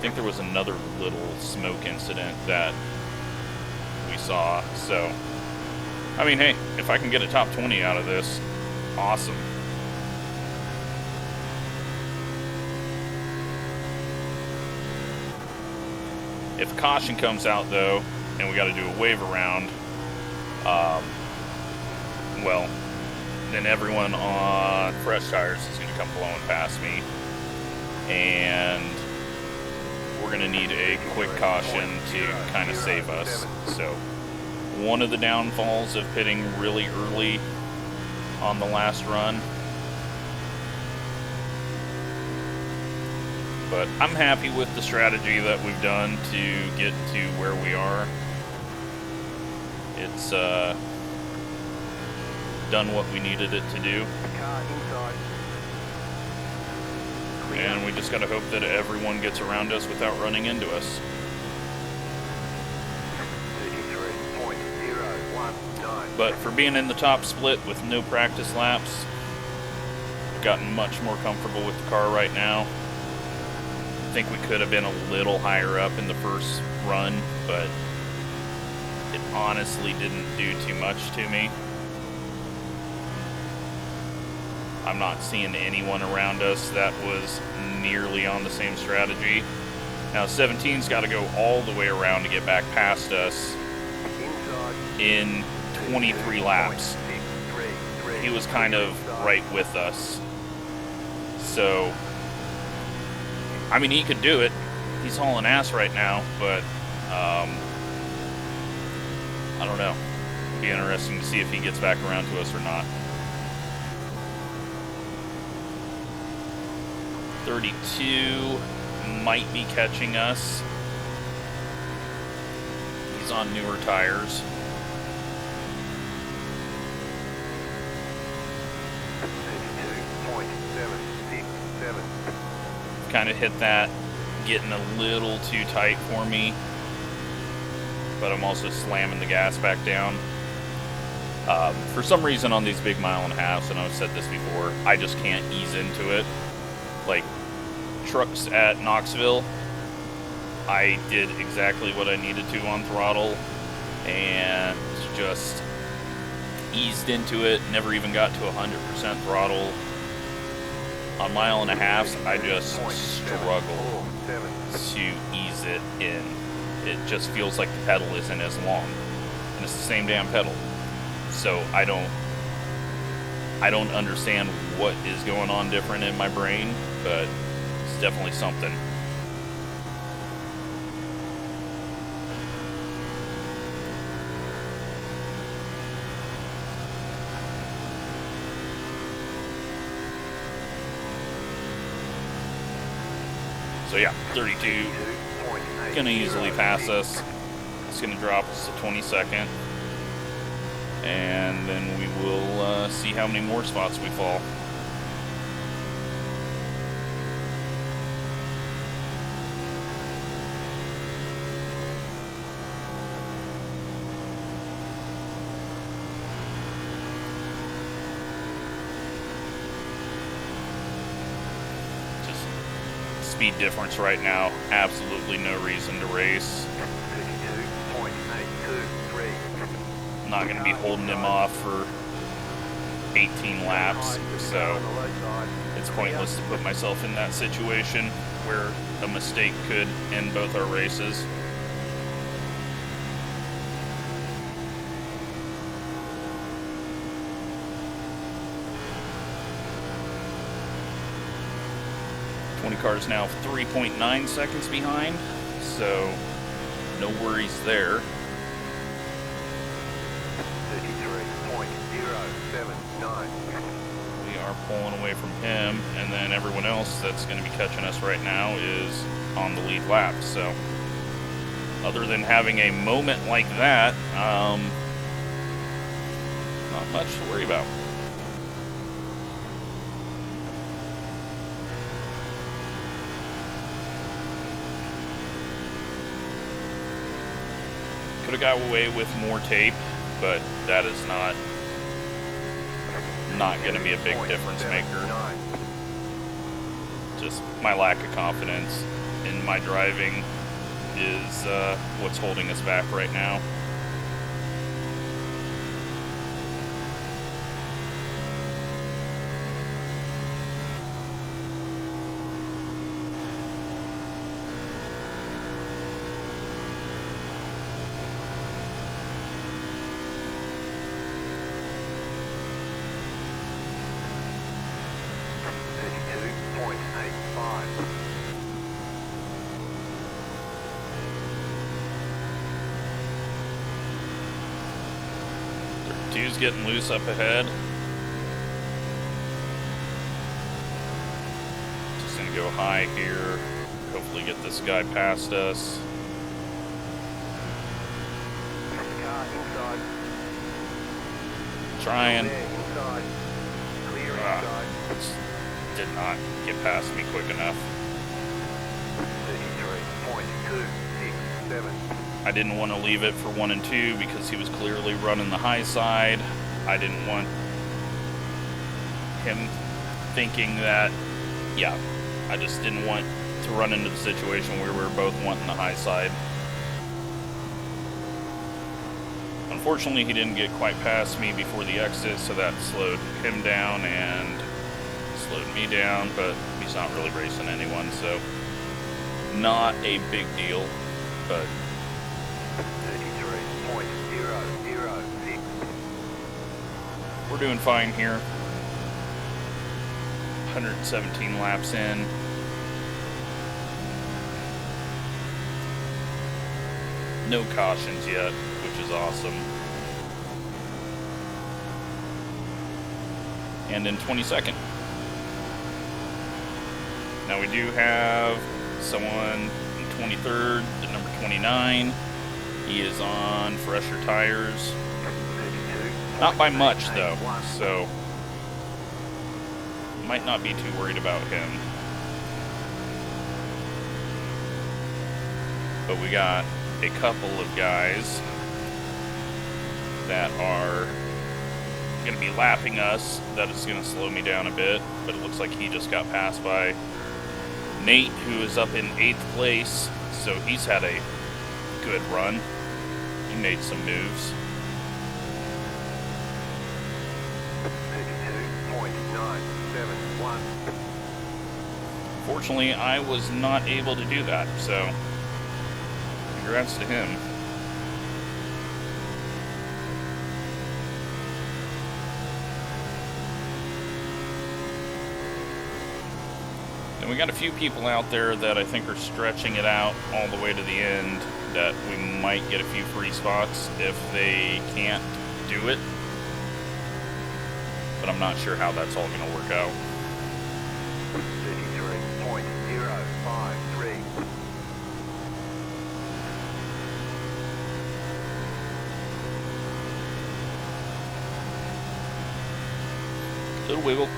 think there was another little smoke incident that we saw, so, I mean, hey, if I can get a top 20 out of this, awesome. If caution comes out, though, and we got to do a wave around, well, then everyone on fresh tires is going to come blowing past me, and we're going to need a quick caution to kind of save us. So, one of the downfalls of pitting really early on the last run. But I'm happy with the strategy that we've done to get to where we are. It's done what we needed it to do. And we just gotta hope that everyone gets around us without running into us. 33.019. But for being in the top split with no practice laps, I've gotten much more comfortable with the car right now. I think we could have been a little higher up in the first run, but it honestly didn't do too much to me. I'm not seeing anyone around us that was nearly on the same strategy. Now 17's got to go all the way around to get back past us in 23 laps. He was kind of right with us. So, I mean, he could do it. He's hauling ass right now, but I don't know. It'll be interesting to see if he gets back around to us or not. 32 might be catching us. He's on newer tires. Kind of hit that, getting a little too tight for me, but I'm also slamming the gas back down. For some reason on these big 1.5 miles, and I've said this before, I just can't ease into it. Like, trucks at Knoxville, I did exactly what I needed to on throttle, and just eased into it, never even got to 100% throttle. On mile and a half, I just struggle to ease it in. It just feels like the pedal isn't as long, and it's the same damn pedal. So I don't understand what is going on different in my brain, but it's definitely something. So yeah, 32, gonna easily pass us. It's gonna drop us to 22nd, and then we will see how many more spots we fall. Speed difference right now, absolutely no reason to race. 32.823. I'm not going to be holding him off for 18 laps, so it's pointless to put myself in that situation where a mistake could end both our races. Cars now 3.9 seconds behind, so no worries there. 33.079. We are pulling away from him, and then everyone else that's going to be catching us right now is on the lead lap. So other than having a moment like that, not much to worry about. Could have got away with more tape, but that is not going to be a big difference maker. Just my lack of confidence in my driving is what's holding us back right now. Two's getting loose up ahead. Just gonna go high here. Hopefully get this guy past us. Trying. Did not get past me quick enough. 33.267. I didn't want to leave it for 1 and 2 because he was clearly running the high side. I didn't want him thinking that, yeah, I just didn't want to run into the situation where we were both wanting the high side. Unfortunately, he didn't get quite past me before the exit, so that slowed him down and slowed me down, but he's not really racing anyone, so not a big deal, but 33.006. we're doing fine here. 117 laps in. No cautions yet, which is awesome. And in 22nd. Now we do have someone in 23rd, the number 29. He is on fresher tires. Not by much though, so might not be too worried about him. But we got a couple of guys that are going to be lapping us. That is going to slow me down a bit, but it looks like he just got passed by Nate, who is up in 8th place, so he's had a good run. He made some moves. 32.971. Fortunately, I was not able to do that, so congrats to him. And we got a few people out there that I think are stretching it out all the way to the end, that we might get a few free spots if they can't do it. But I'm not sure how that's all going to work out. 33.053. Little wiggle.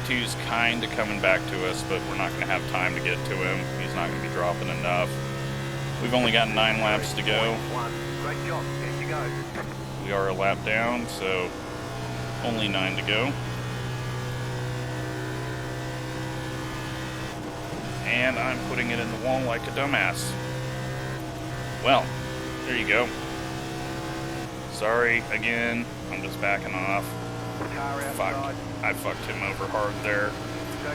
Is kind of coming back to us, but we're not going to have time to get to him. He's not going to be dropping enough. We've only got 9 laps to go. Great job. Here you go. We are a lap down, so only 9 to go. And I'm putting it in the wall like a dumbass. Well, there you go. Sorry again. I'm just backing off. Fuck. I fucked him over hard there.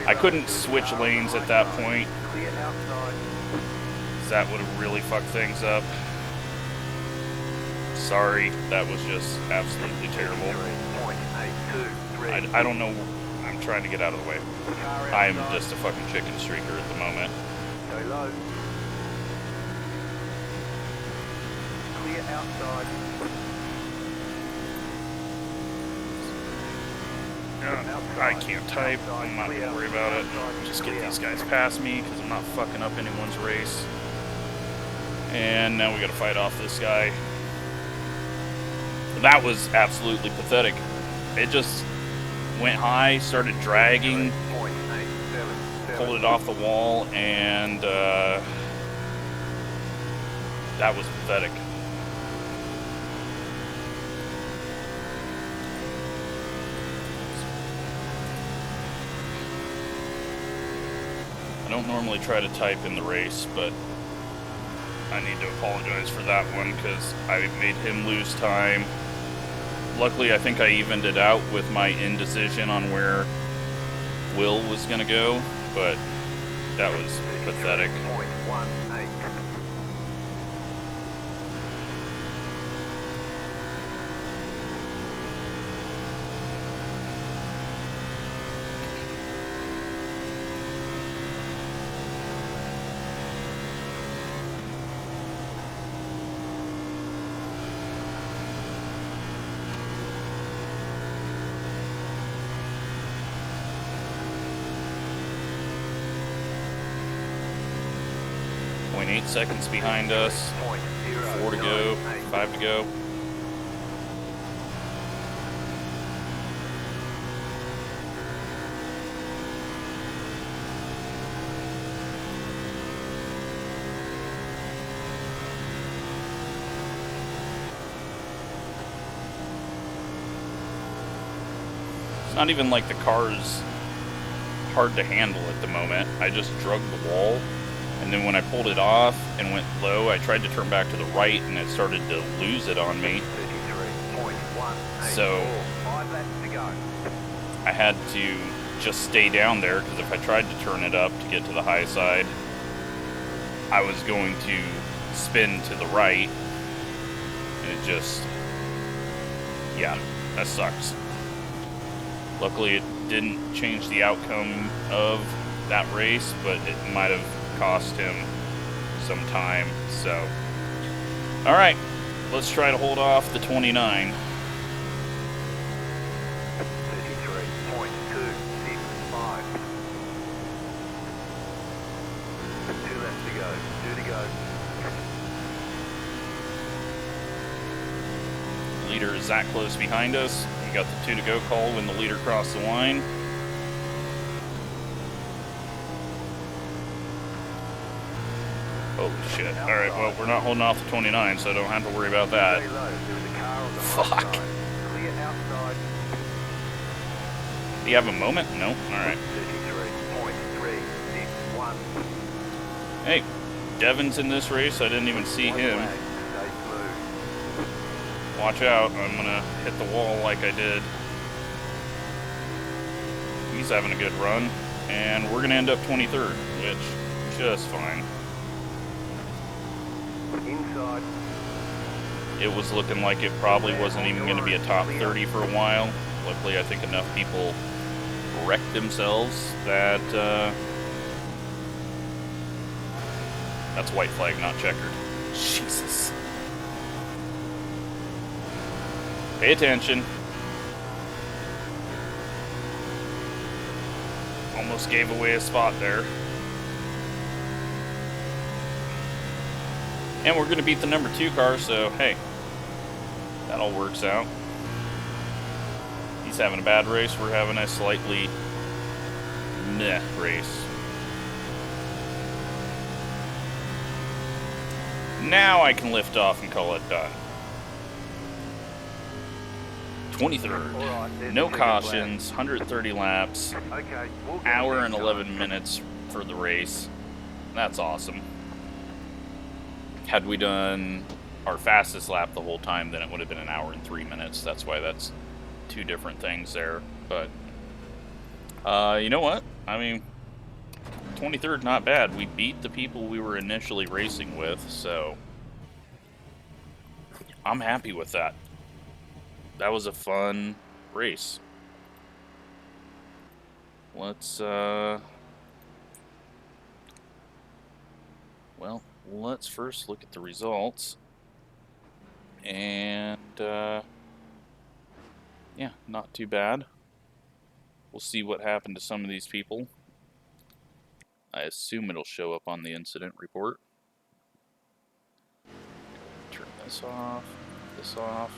I couldn't switch lanes at that point. That would have really fucked things up. Sorry, that was just absolutely terrible. I don't know. I'm trying to get out of the way. I'm just a fucking chicken streaker at the moment. Go low. Clear outside. I can't type. I'm not going to worry about it. Just get these guys past me because I'm not fucking up anyone's race. And now we got to fight off this guy. That was absolutely pathetic. It just went high, started dragging, pulled it off the wall, and that was pathetic. I don't normally try to type in the race, but I need to apologize for that one because I made him lose time. Luckily, I think I evened it out with my indecision on where Will was going to go, but that was pathetic. 0.8 seconds behind us. 4 to go, 5 to go. It's not even like the car's hard to handle at the moment. I just drug the wall, and then when I pulled it off and went low, I tried to turn back to the right and it started to lose it on me. So I had to just stay down there, because if I tried to turn it up to get to the high side, I was going to spin to the right, and it just, yeah, that sucks. Luckily, it didn't change the outcome of that race, but it might have cost him some time. So, all right, let's try to hold off the 29. 33.265. 2 left to go. 2 to go. The leader is that close behind us. You got the 2 to go call when the leader crossed the line. Holy shit. Alright, well, we're not holding off the 29, so I don't have to worry about that. Fuck. Do you have a moment? No? Alright. 33.361. Hey, Devin's in this race. I didn't even see him. Stay smooth. Watch out. I'm gonna hit the wall like I did. He's having a good run. And we're gonna end up 23rd, which, just fine. Inside. It was looking like it probably wasn't even going to be a top 30 for a while. Luckily, I think enough people wrecked themselves that that's white flag, not checkered. Jesus. Pay attention. Almost gave away a spot there. And we're going to beat the number 2 car, so hey, that all works out. He's having a bad race. We're having a slightly meh race. Now I can lift off and call it done. 23rd. No cautions, 130 laps, Okay, we'll go hour and next 11 minutes for the race. That's awesome. Had we done our fastest lap the whole time, then it would have been an hour and 3 minutes. That's why that's 2 different things there. But, you know what? I mean, 23rd, not bad. We beat the people we were initially racing with, so I'm happy with that. That was a fun race. Let's, well, let's first look at the results. And, yeah, not too bad. We'll see what happened to some of these people. I assume it'll show up on the incident report. Turn this off, this off.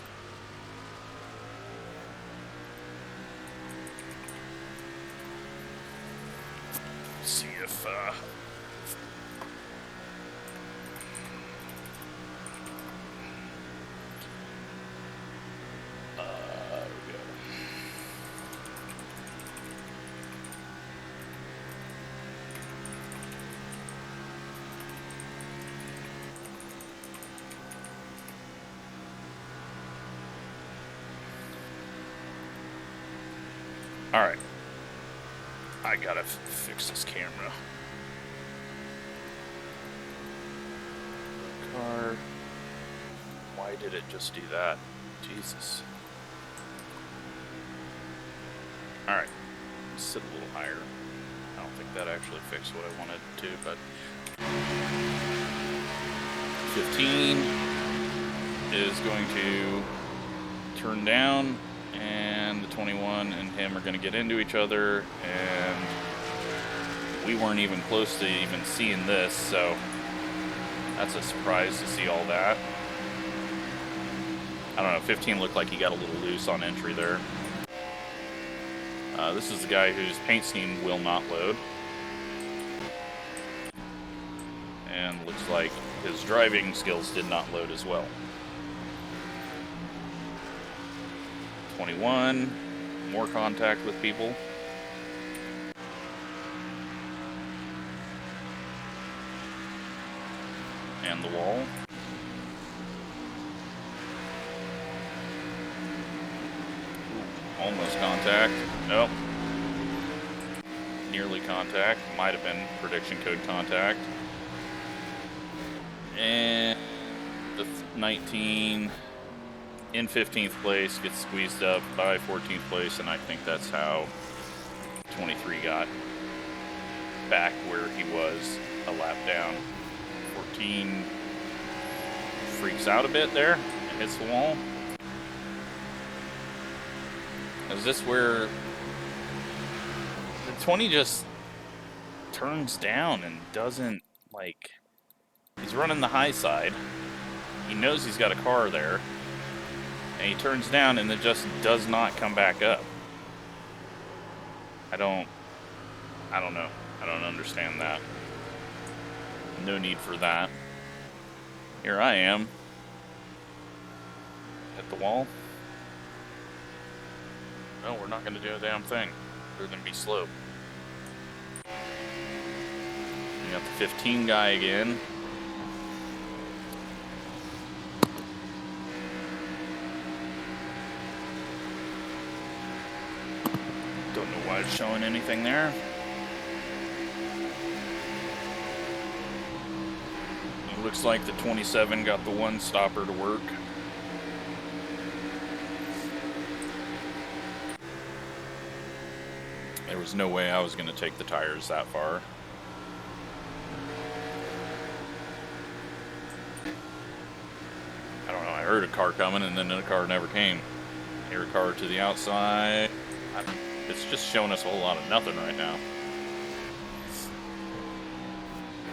See if, there we go. Alright. I gotta fix this camera. Car. Why did it just do that? Jesus. Alright. Sit a little higher. I don't think that actually fixed what I wanted to, but 15 is going to turn down, and the 21 and him are going to get into each other, and we weren't even close to even seeing this, so that's a surprise to see all that. I don't know, 15 looked like he got a little loose on entry there. This is the guy whose paint scheme will not load. And looks like his driving skills did not load as well. 21, more contact with people. And the wall. Almost contact. Nope. Nearly contact. Might have been prediction code contact. And the 19 in 15th place gets squeezed up by 14th place, and I think that's how 23 got back where he was a lap down. 14 freaks out a bit there and hits the wall. Is this where the 20 just turns down and doesn't, like, he's running the high side. He knows he's got a car there. And he turns down and it just does not come back up. I don't know. I don't understand that. No need for that. Here I am. Hit the wall. No, we're not going to do a damn thing. rather than be slow. We got the 15 guy again. Don't know why it's showing anything there. It looks like the 27 got the one stopper to work. There was no way I was going to take the tires that far. I don't know, I heard a car coming and then the car never came. Hear a car to the outside. It's just showing us a whole lot of nothing right now.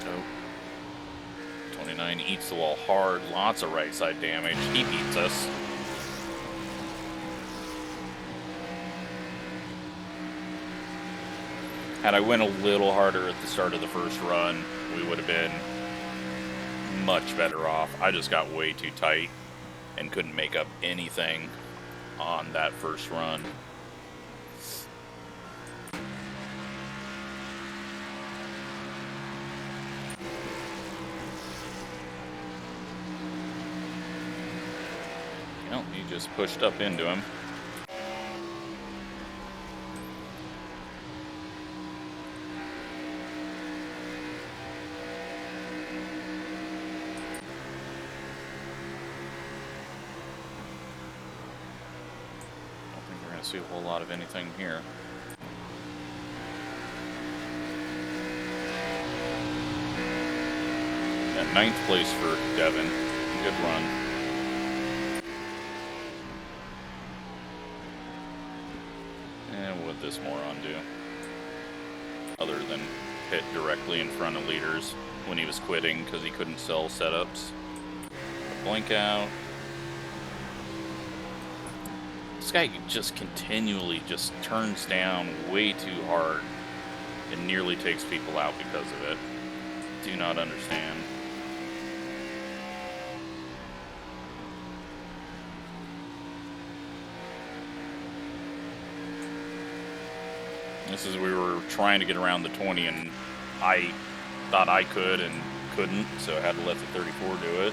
Oh. 29 eats the wall hard. Lots of right side damage. He beats us. Had I went a little harder at the start of the first run, we would have been much better off. I just got way too tight and couldn't make up anything on that first run. Well, he just pushed up into him. See a whole lot of anything here. Yeah, 9th place for Devin. Good run. And what would this moron do? Other than hit directly in front of leaders when he was quitting because he couldn't sell setups. Blink out. This guy just continually just turns down way too hard and nearly takes people out because of it. Do not understand. This is, we were trying to get around the 20 and I thought I could and couldn't, so I had to let the 34 do it.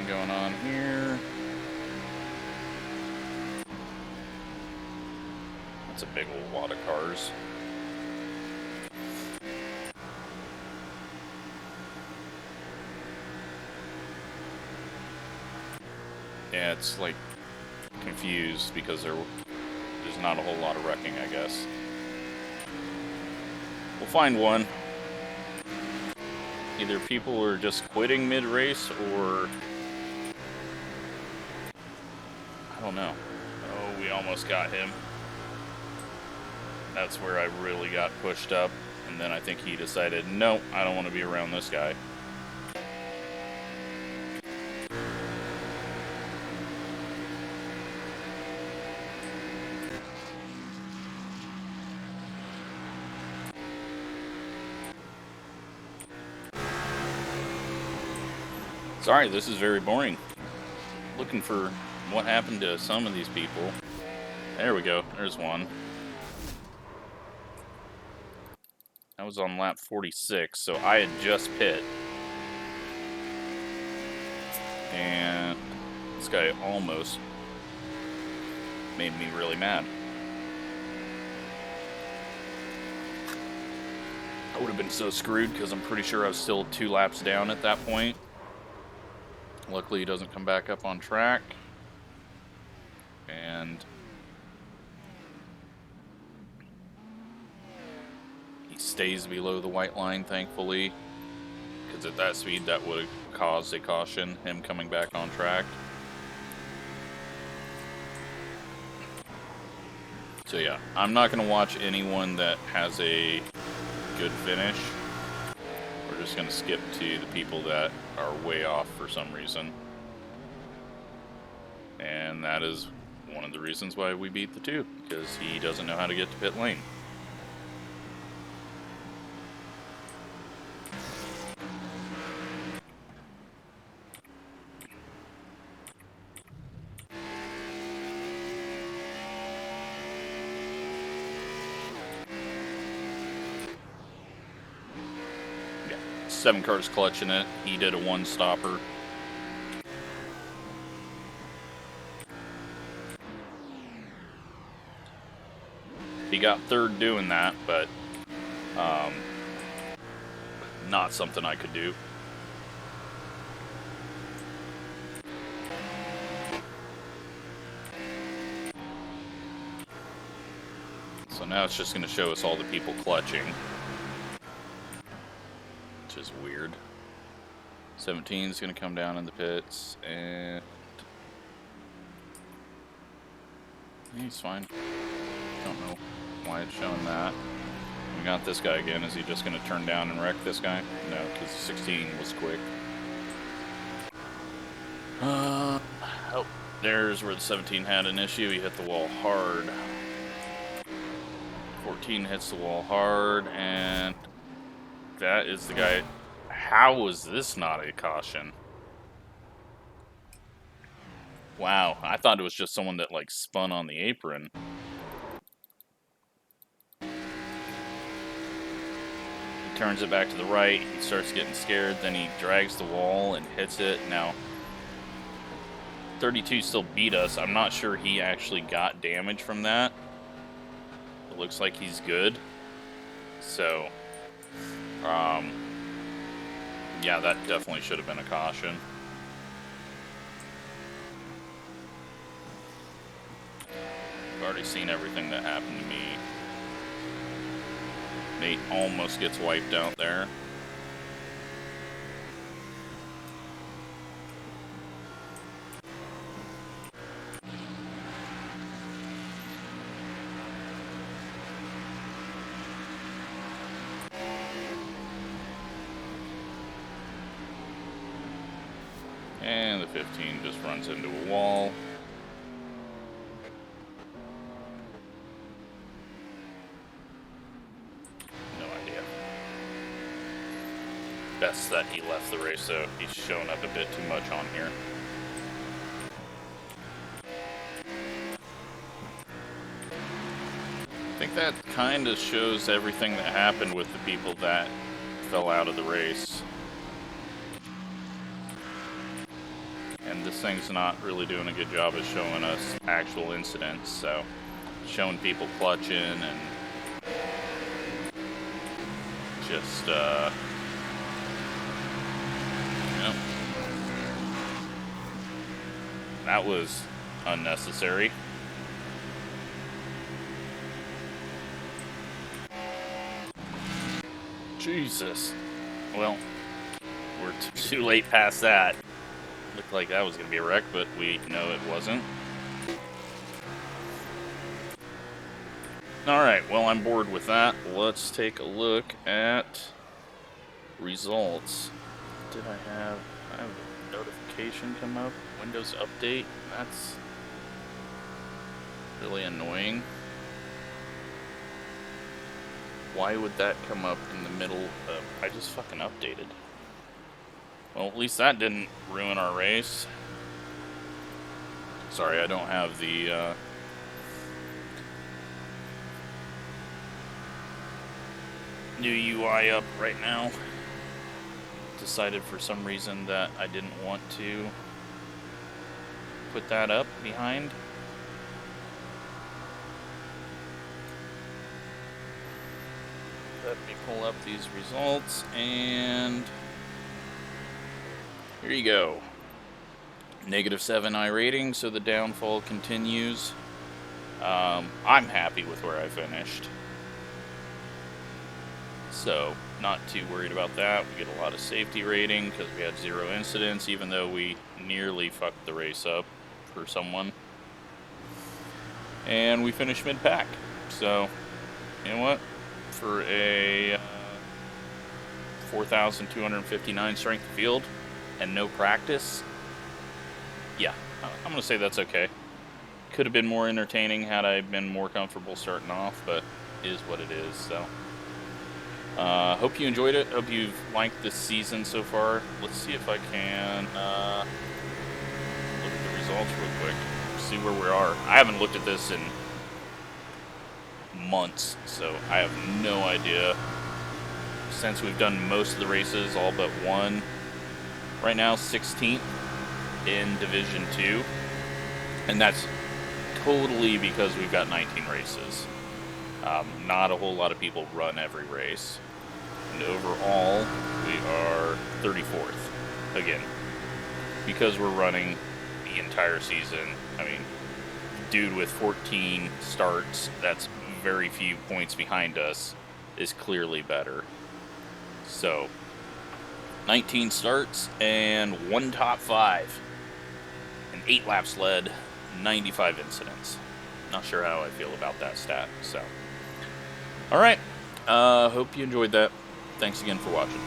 Going on here. That's a big old wad of cars. Yeah, it's like confused because there's not a whole lot of wrecking, I guess. We'll find one. Either people are just quitting mid-race or I don't know. Oh, we almost got him. That's where I really got pushed up. And then I think he decided, no, I don't want to be around this guy. Sorry, this is very boring. Looking for what happened to some of these people. There we go. There's one. That was on lap 46, so I had just pit. And this guy almost made me really mad. I would have been so screwed because I'm pretty sure I was still 2 laps down at that point. Luckily, he doesn't come back up on track. And he stays below the white line, thankfully, because at that speed that would have caused a caution, him coming back on track. So yeah, I'm not going to watch anyone that has a good finish. We're just going to skip to the people that are way off for some reason. And that is one of the reasons why we beat the 2, because he doesn't know how to get to pit lane. Yeah, 7 cars clutching it. He did a 1-stopper. He got 3rd doing that, but not something I could do. So now it's just going to show us all the people clutching, which is weird. 17 is going to come down in the pits, and he's fine. Don't know why it's showing that. We got this guy again. Is he just going to turn down and wreck this guy? No, because 16 was quick. Oh, there's where the 17 had an issue. He hit the wall hard. 14 hits the wall hard, and that is the guy. How was this not a caution? Wow, I thought it was just someone that like spun on the apron. He turns it back to the right, he starts getting scared, then he drags the wall and hits it. Now 32 still beat us. I'm not sure he actually got damage from that. It looks like he's good. So, yeah, that definitely should have been a caution. I've already seen everything that happened to me. Nate almost gets wiped out there. And the 15 just runs into a wall. No idea. Best that he left the race, so he's shown up a bit too much on here. I think that kind of shows everything that happened with the people that fell out of the race. And this thing's not really doing a good job of showing us actual incidents, so showing people clutching and just, you know, that was unnecessary. Jesus. Well, we're too late past that. Looked like that was going to be a wreck, but we know it wasn't. Alright, well, I'm bored with that. Let's take a look at results. Did I have a notification come up? Windows update? That's really annoying. Why would that come up in the middle of... I just fucking updated. Well, at least that didn't ruin our race. Sorry, I don't have the, new UI up right now. Decided for some reason that I didn't want to put that up behind. Let me pull up these results, and here you go. -7 iRating, so the downfall continues. I'm happy with where I finished. So, not too worried about that. We get a lot of safety rating because we had 0 incidents, even though we nearly fucked the race up for someone. And we finished mid-pack. So, you know what? For a 4,259 strength of field and no practice, yeah, I'm going to say that's okay. Could have been more entertaining had I been more comfortable starting off, but it is what it is. So, hope you enjoyed it. Hope you've liked this season so far. Let's see if I can look at the results real quick. See where we are. I haven't looked at this in months, so I have no idea. Since we've done most of the races, all but one. Right now, 16th in Division 2, and that's totally because we've got 19 races. Not a whole lot of people run every race. And overall, we are 34th. Again, because we're running the entire season. I mean, dude with 14 starts, that's very few points behind us, is clearly better. So, 19 starts and 1 top 5. An 8 laps led, 95 incidents. Not sure how I feel about that stat. So, alright. Hope you enjoyed that. Thanks again for watching.